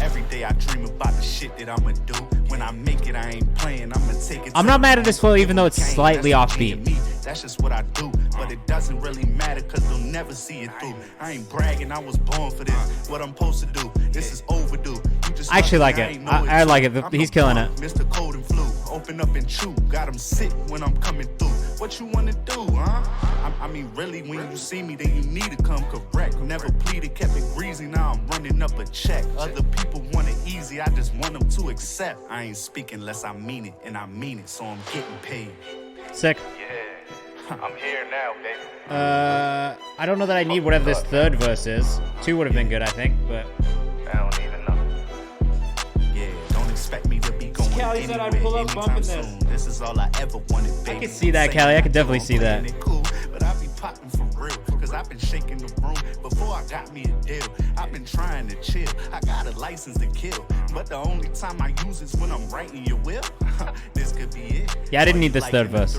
Speaker 12: every day day I dream about the shit that I'ma do. When I make it, I ain't playing, I'ma take it.
Speaker 2: I'm not mad at this flow, even though it's slightly offbeat.
Speaker 12: That's just what I do, but it doesn't really matter cause they'll never see it through. I ain't bragging, I was born for this. What I'm supposed to do, this is overdue.
Speaker 2: I actually like it. I like it. He's killing it.
Speaker 12: Mr. Cold and Flu, open up and chew. Got him sick when I'm coming through. What you wanna do, huh? I mean, really, when you see me, then you need to come correct. Never pleaded, kept it greasy, now I'm running up a check. Other people want it easy, I just want them to accept. I ain't speaking unless I mean it, and I mean it, so I'm getting paid.
Speaker 2: Sick.
Speaker 13: Yeah, I'm here now, baby.
Speaker 2: I don't know that I need whatever this third verse is. 2 would have been good, I think, but...
Speaker 13: I don't even know.
Speaker 12: Yeah, don't expect me to be going
Speaker 2: Callie said I'd pull up bumping this.
Speaker 12: This is all I ever wanted, baby.
Speaker 2: I can see that, Callie. I can definitely see that.
Speaker 12: Cool, but I be popping for real, cause I've been shaking the room before I got me a deal. I've been trying to chill, I got a license to kill, but the only time I use is when I'm writing your will. This could be it.
Speaker 2: Yeah, I didn't need this third verse.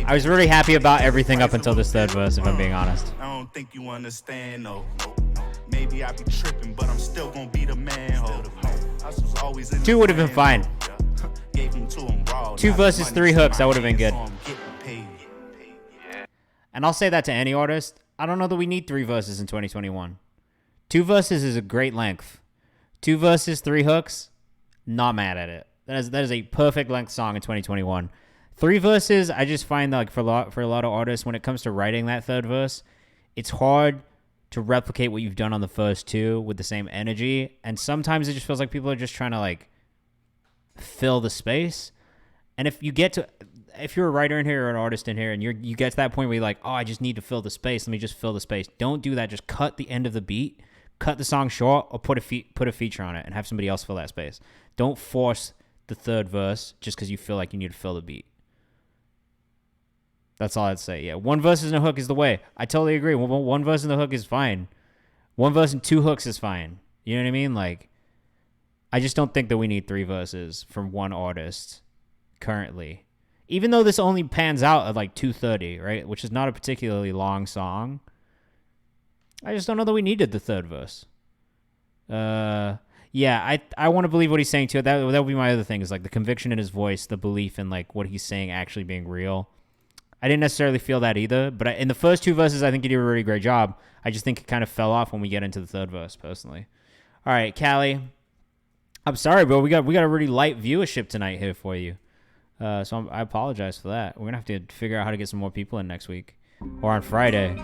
Speaker 2: I was really happy about everything up until this third verse, if I'm being honest.
Speaker 12: I don't think you understand, no. Maybe I be tripping, but I'm still gonna be the man. I was always in
Speaker 2: 2 would have been fine. 2 verses, 3 hooks, that would have been good. And I'll say that to any artist. I don't know that we need 3 verses in 2021. 2 verses is a great length. 2 verses, 3 hooks, not mad at it. That is a perfect length song in 2021. 3 verses, I just find that, like, for a lot of artists, when it comes to writing that third verse, it's hard to replicate what you've done on the first 2 with the same energy. And sometimes it just feels like people are just trying to, like, fill the space. And if you're a writer in here or an artist in here and you get to that point where you're like, oh, I just need to fill the space, let me just fill the space. Don't do that. Just cut the end of the beat, cut the song short, or put a feature on it and have somebody else fill that space. Don't force the third verse just because you feel like you need to fill the beat. That's all I'd say. Yeah, 1 verse and a hook is the way. I totally agree. 1 verse and the hook is fine. 1 verse and 2 hooks is fine. You know what I mean? Like, I just don't think that we need 3 verses from one artist currently. Even though this only pans out at like 2:30, right? Which is not a particularly long song. I just don't know that we needed the third verse. Yeah, I want to believe what he's saying too. That would be my other thing, is like the conviction in his voice, the belief in like what he's saying actually being real. I didn't necessarily feel that either, but in the first 2 verses, I think he did a really great job. I just think it kind of fell off when we get into the third verse, personally. All right, Callie. I'm sorry, bro. We got a really light viewership tonight here for you. So I apologize for that. We're going to have to figure out how to get some more people in next week. Or on Friday.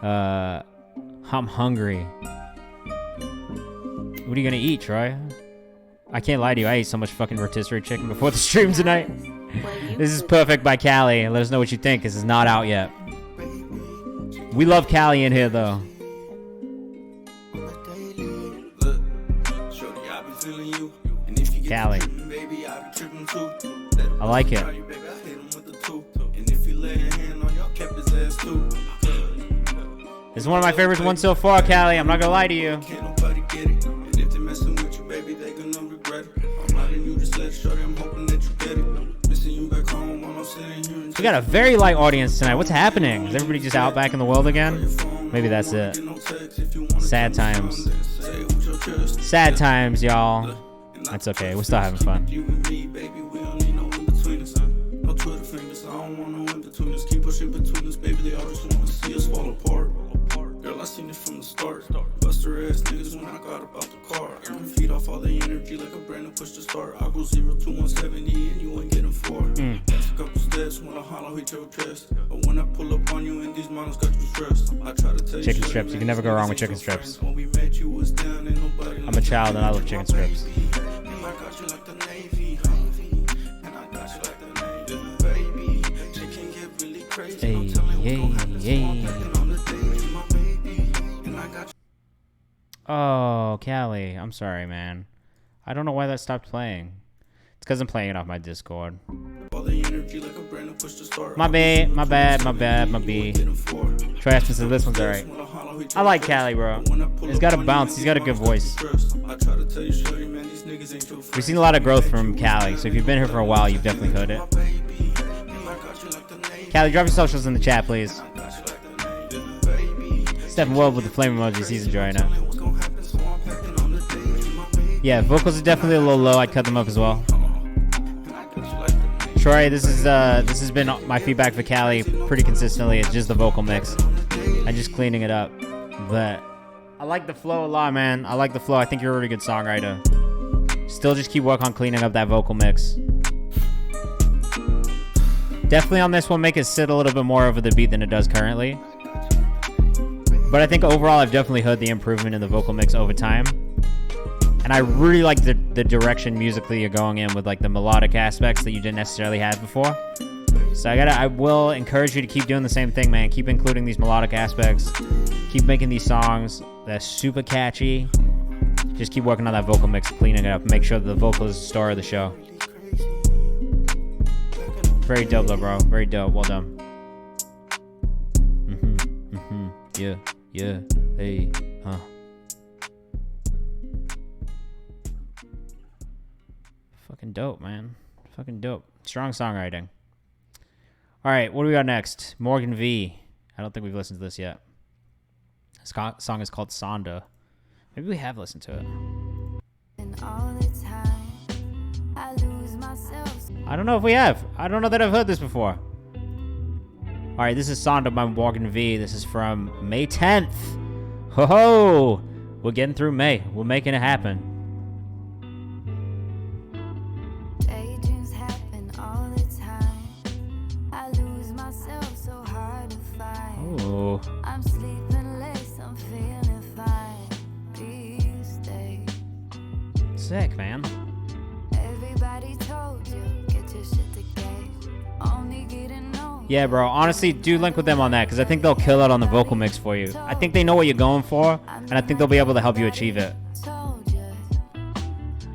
Speaker 2: I'm hungry. What are you going to eat, Troy? I can't lie to you. I ate so much fucking rotisserie chicken before the stream tonight. This is Perfect by Callie. Let us know what you think. This is not out yet. We love Callie in here, though. Callie. I like it. This is one of my favorite ones so far, Callie. I'm not gonna lie to you. We got a very light audience tonight. What's happening? Is everybody just out back in the world again? Maybe that's it. Sad times. Sad times, y'all. That's okay. We're still having fun.
Speaker 14: Girl, I seen it from the start. Buster ass niggas when I got about the car. Feed off all the energy like a brand new push to start. I go 0 to 170 and you ain't getting 4. That's a couple steps when I hollow hit your chest. But when I pull up on you and these models got you stressed. I try to tell you
Speaker 2: chicken strips. You can never go wrong with chicken strips. I'm a child and I love chicken strips. Hey, hey, hey. Oh, Callie. I'm sorry, man. I don't know why that stopped playing. It's because I'm playing it off my Discord. My bad, my bad, my bad, my B. Trash said this one's alright. I like Callie, bro. He's got a bounce. He's got a good voice. We've seen a lot of growth from Callie, so if you've been here for a while, you've definitely heard it. Callie, drop your socials in the chat, please. Stephen World with the flame emojis. He's enjoying it. Yeah, vocals are definitely a little low. I'd cut them up as well. Troy, this has been my feedback for Cali pretty consistently. It's just the vocal mix. I'm just cleaning it up. But I like the flow a lot, man. I like the flow. I think you're a really good songwriter. Still just keep working on cleaning up that vocal mix. Definitely on this one, make it sit a little bit more over the beat than it does currently. But I think overall, I've definitely heard the improvement in the vocal mix over time. And I really like the direction musically you're going in with like the melodic aspects that you didn't necessarily have before. So I will encourage you to keep doing the same thing, man. Keep including these melodic aspects. Keep making these songs that's super catchy. Just keep working on that vocal mix, cleaning it up. Make sure that the vocal is the star of the show. Very dope though, bro. Very dope. Well done. Yeah. Yeah. Hey. Huh. Fucking dope, man. Fucking dope. Strong songwriting. All right, what do we got next? Morgan V. I don't think we've listened to this yet. This song is called Sonda. Maybe we have listened to it. I don't know if we have. I don't know that I've heard this before. All right, this is Sonda by Morgan V. This is from May 10th. Ho ho! We're getting through May. We're making it happen. Ooh. I'm sleeping less, I'm feeling fine these days. Sick, man. Everybody told you, get your shit together. Only getting no. Yeah, bro. Honestly, do link with them on that because I think they'll kill it on the vocal mix for you. I think they know what you're going for, and I think they'll be able to help you achieve it.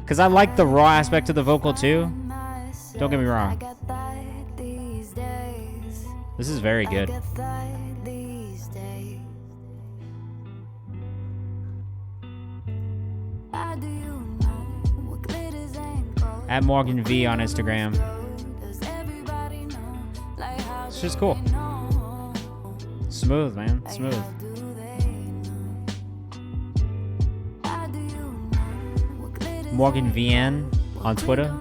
Speaker 2: Because I like the raw aspect of the vocal too. Don't get me wrong. This is very good. At Morgan V on Instagram. It's just cool. Smooth, man. Smooth. Morgan VN on Twitter.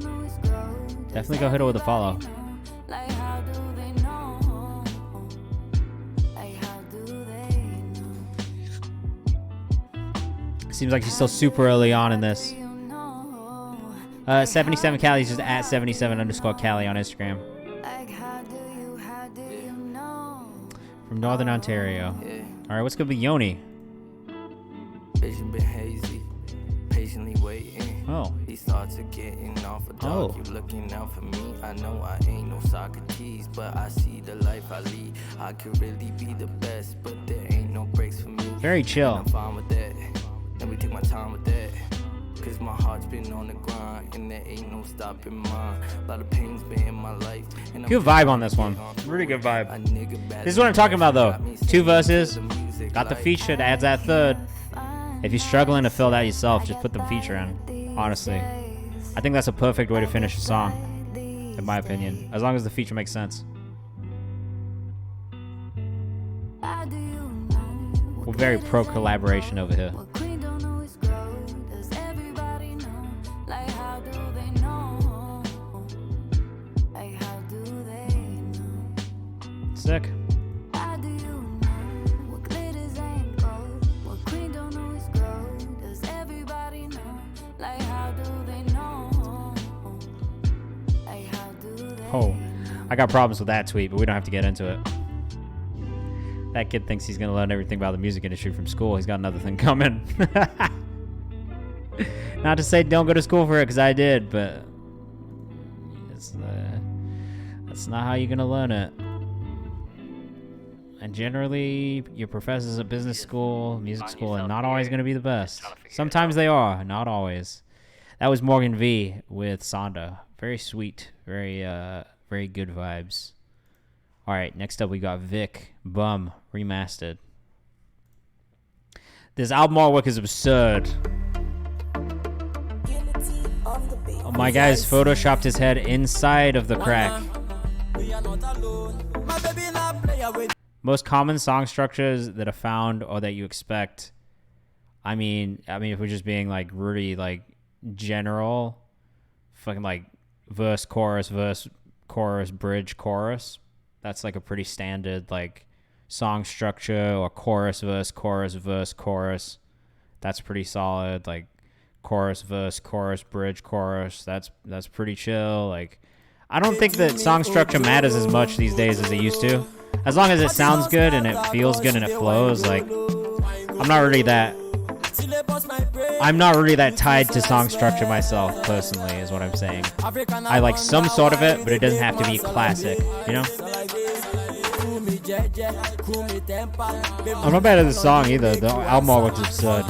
Speaker 2: Definitely go hit her with a follow. Seems like she's still super early on in this. 77 Cali is just at 77_Cali on Instagram. From Northern Ontario. All right, what's good with Yoni?
Speaker 15: Vision been hazy, patiently waiting.
Speaker 2: Oh.
Speaker 15: He starts to getting off a dog. You looking out for me. I know I ain't no Socrates, but I see the life I lead. I could really be the best, but there ain't no breaks for me.
Speaker 2: Very chill.
Speaker 15: And I'm fine with that. Let me take my time with that. Cause my heart's been on the grind and there ain't no stopping mine. A lot of pain's been in my life.
Speaker 2: Good vibe on this one. Really good vibe. This is what I'm talking about though. 2 verses. Got the feature that adds that third. If you're struggling to fill that yourself, just put the feature in. Honestly. I think that's a perfect way to finish a song. In my opinion. As long as the feature makes sense. We're very pro collaboration over here. Sick. Oh, I got problems with that tweet, but we don't have to get into it. That kid thinks he's going to learn everything about the music industry from school. He's got another thing coming. Not to say don't go to school for it, because I did, but that's not how you're going to learn it. And generally, your professors at business school, music school, are not always going to be the best. Sometimes they are, not always. That was Morgan V with Sonda. Very sweet, very good vibes. All right, next up we got Vic Bum Remastered. This album artwork is absurd. Oh, my guy's photoshopped his head inside of the crack. Most common song structures that are found or that you expect. I mean, if we're just being like really like general, fucking like verse, chorus, bridge, chorus. That's like a pretty standard like song structure, or chorus, verse, chorus. That's pretty solid. Like chorus, verse, chorus, bridge, chorus. That's pretty chill. Like, I don't think that song structure matters as much these days as it used to. As long as it sounds good and it feels good and it flows, like, I'm not really that tied to song structure myself, personally, is what I'm saying. I like some sort of it, but it doesn't have to be classic, you know? I'm not bad at the song either. The album art looks absurd.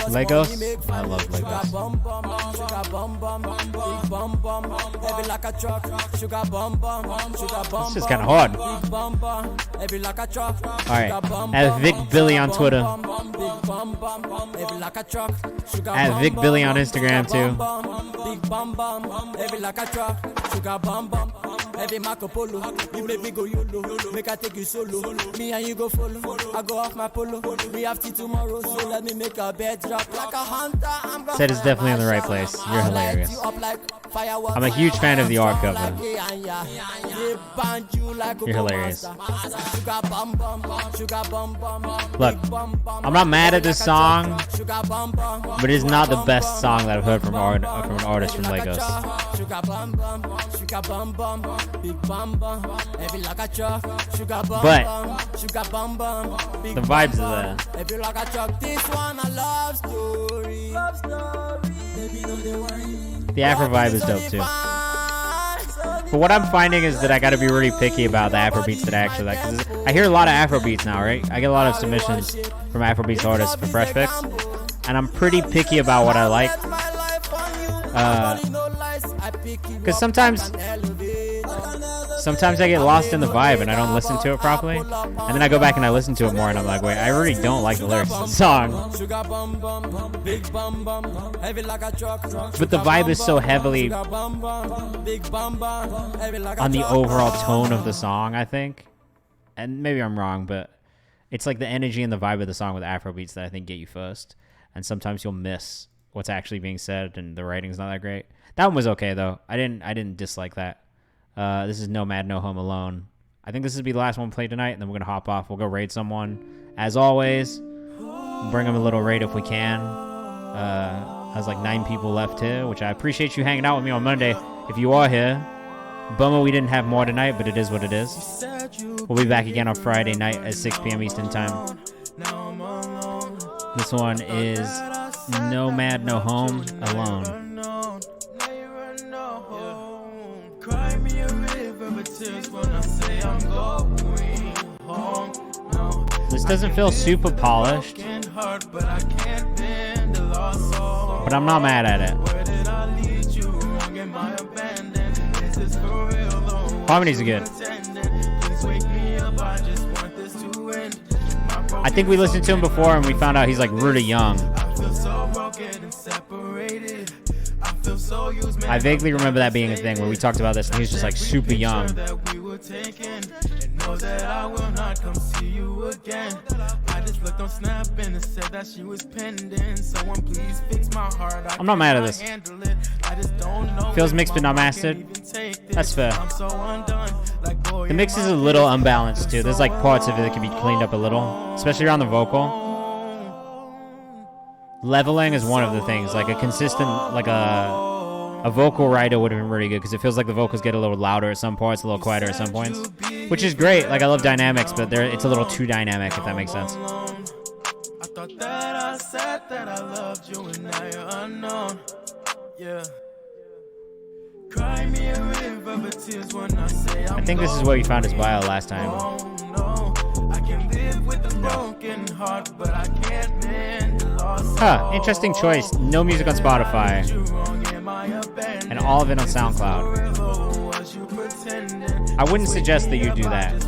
Speaker 2: Legos? I love Legos. This is kind of hard. Alright. At Vic Billy on Twitter. At Vic Billy on Instagram too.
Speaker 16: Every Marco Polo, you make me go YOLO, make I take you solo. Me and you go follow, I go off my polo. We have tea tomorrow, so let me make a bed drop like a hunter.
Speaker 2: Said it's definitely in the right place. You're hilarious. I'm a huge fan of the art cover. You're hilarious. Look, I'm not mad at this song, but it's not the best song that I've heard from an artist from Lagos. But the vibes are there. The Afro vibe is dope too. But what I'm finding is that I gotta be really picky about the Afro beats that I actually like. 'Cause I hear a lot of Afro beats now, right? I get a lot of submissions from Afro beats artists for Fresh Picks, and I'm pretty picky about what I like. Because sometimes I get lost in the vibe and I don't listen to it properly, and then I go back and I listen to it more and I'm like, wait, I really don't like the lyrics of the song. But the vibe is so heavily on the overall tone of the song, I think. And maybe I'm wrong, but it's like the energy and the vibe of the song with Afro beats that I think get you first. And sometimes you'll miss what's actually being said and the writing's not that great. That one was okay though. I didn't dislike that. This is Nomad No Home Alone. I think this will be the last one played tonight, and then we're gonna hop off. We'll go raid someone as always. Bring them a little raid if we can. Has like 9 people left here, which I appreciate you hanging out with me on Monday. If you are here, bummer we didn't have more tonight, but it is what it is. We'll be back again on Friday night at 6 p.m. Eastern time. This one is Nomad No Home Alone.
Speaker 1: Cry me a river of tears when I say I'm going home. No,
Speaker 2: this doesn't feel super polished,
Speaker 1: but
Speaker 2: I'm not mad at it. Harmonies are good. I think we listened to him before and we found out he's like really young. I vaguely remember that being a thing where we talked about this and he was just like super young. I'm not mad at this. Feels mixed but not mastered. That's fair. The mix is a little unbalanced too. There's like parts of it that can be cleaned up a little, especially around the vocal. Leveling is one of the things. Like a consistent, like a vocal writer would have been really good because it feels like the vocals get a little louder at some points, a little quieter at some points, which is great. Like I love dynamics, but it's a little too dynamic, if that makes sense.
Speaker 1: I thought that I said that I loved you and now you're unknown. Yeah. Cry me a river of tears when I say
Speaker 2: I think this is where we found his bio last time.
Speaker 1: I can live with a broken heart, but I can't bend the loss.
Speaker 2: Huh, interesting choice. No music on Spotify. And all of it on SoundCloud. I wouldn't suggest that you do that.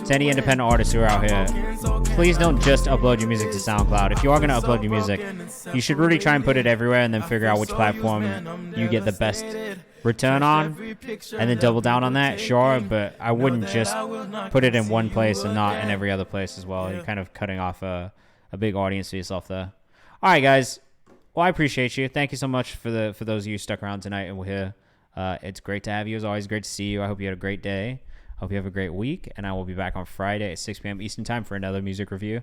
Speaker 2: To any independent artists who are out here, please don't just upload your music to SoundCloud. If you are going to upload your music, you should really try and put it everywhere and then figure out which platform you get the best return on, and then double down on that, sure, but I wouldn't just put it in one place and not in every other place as well. You're kind of cutting off a big audience for yourself there. All right, guys. Well, I appreciate you. Thank you so much for those of you who stuck around tonight and were here. It's great to have you. It's always great to see you. I hope you had a great day. Hope you have a great week. And I will be back on Friday at 6 p.m. Eastern Time for another music review.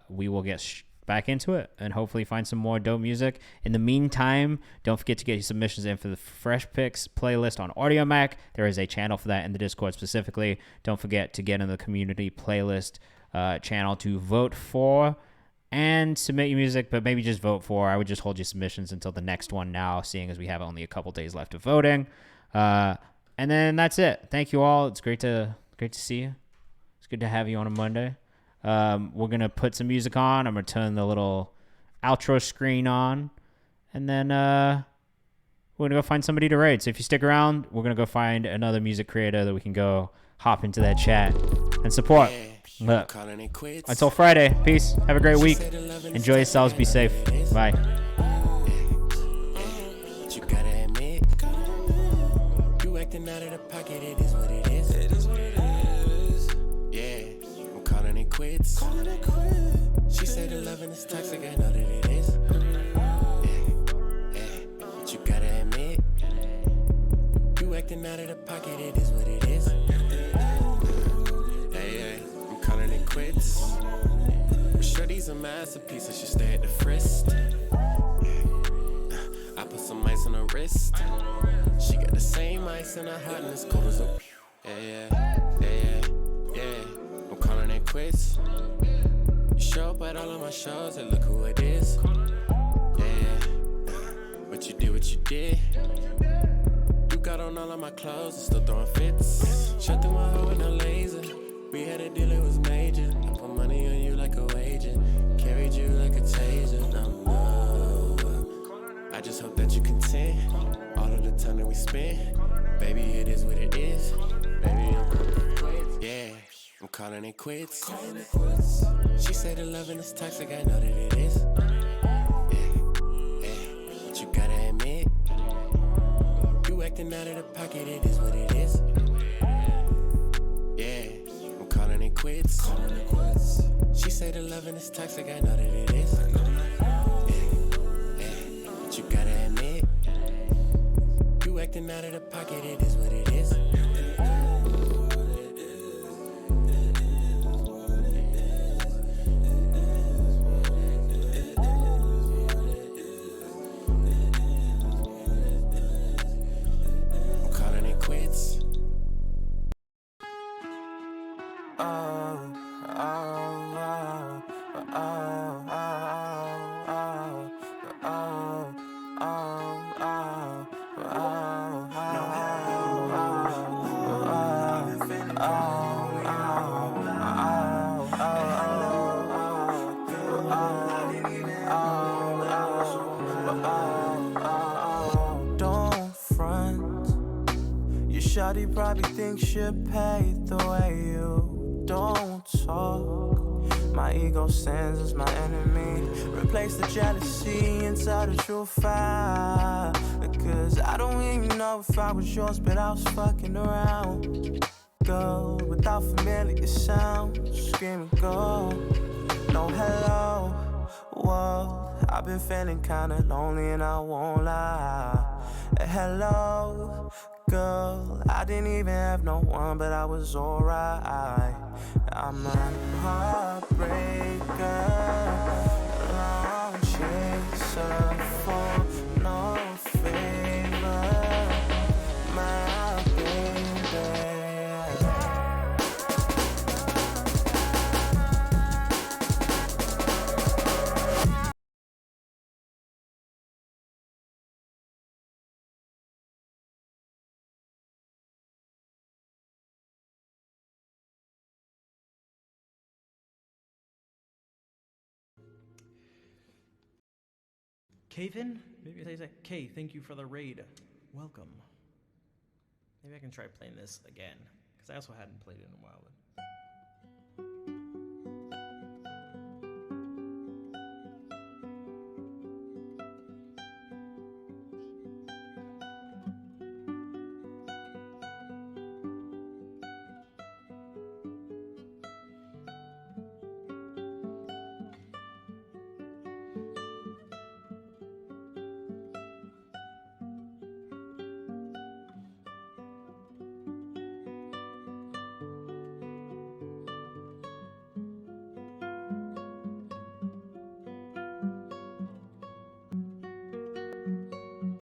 Speaker 2: We will get back into it and hopefully find some more dope music. In the meantime, don't forget to get your submissions in for the Fresh Picks playlist on AudioMac. There is a channel for that in the Discord specifically. Don't forget to get in the community playlist channel to vote for and submit your music, but maybe just vote for. I would just hold your submissions until the next one now, seeing as we have only a couple days left of voting. And then that's it. Thank you all. It's great to see you. It's good to have you on a Monday. We're going to put some music on. I'm going to turn the little outro screen on. And then we're going to go find somebody to raid. So if you stick around, we're going to go find another music creator that we can go hop into that chat and support. Look, until Friday, peace. Have a great week. Enjoy yourselves. Be safe. Bye.
Speaker 3: Acting out of the pocket, it is what it is. It is what it is. Yeah, I'm calling it quits. She said the loving is toxic, I know that it is. Yeah, but you gotta admit, you acting out of the pocket, it is what it is. Hey, I'm calling it quits. Shorty's a masterpiece, I should stay at the frisk. I put some ice on her wrist. She got the same ice in her heart and it's cold as a yeah. I'm calling it quits. You show up at all of my shows and look who it is. Yeah. But you did what you did. You got on all of my clothes and still throwing fits. Shut through my hoe with no laser. We had a deal, it was major. I put money on you like a wager. Carried you like a taser. No. I just hope that you content all of the time that we spent. Baby, it is what it is. Baby, I'm calling it quits. She said the loving is toxic, I know that it is. Yeah, but you gotta admit, you acting out of the pocket, it is what it is. Yeah, I'm calling it quits. She said the loving is toxic, I know that it is. You gotta admit, you acting out of the pocket, it is what it is. I'm calling it quits. Don't front. Your shawty probably thinks you're paid the way you don't talk. My ego stands as my enemy. Replace the jealousy inside the true fire. Cause I don't even know if I was yours, but I was fucking around. Go without familiar sound, screaming go. No hello, whoa. I've been feeling kinda lonely and I won't lie. Hello, girl. I didn't even have no one, but I was alright. I'm a heartbreaker, long chaser for no favor, my baby.
Speaker 17: Kayvan? Maybe I say, Kay, thank you for the raid. Welcome. Maybe I can try playing this again, because I also hadn't played it in a while.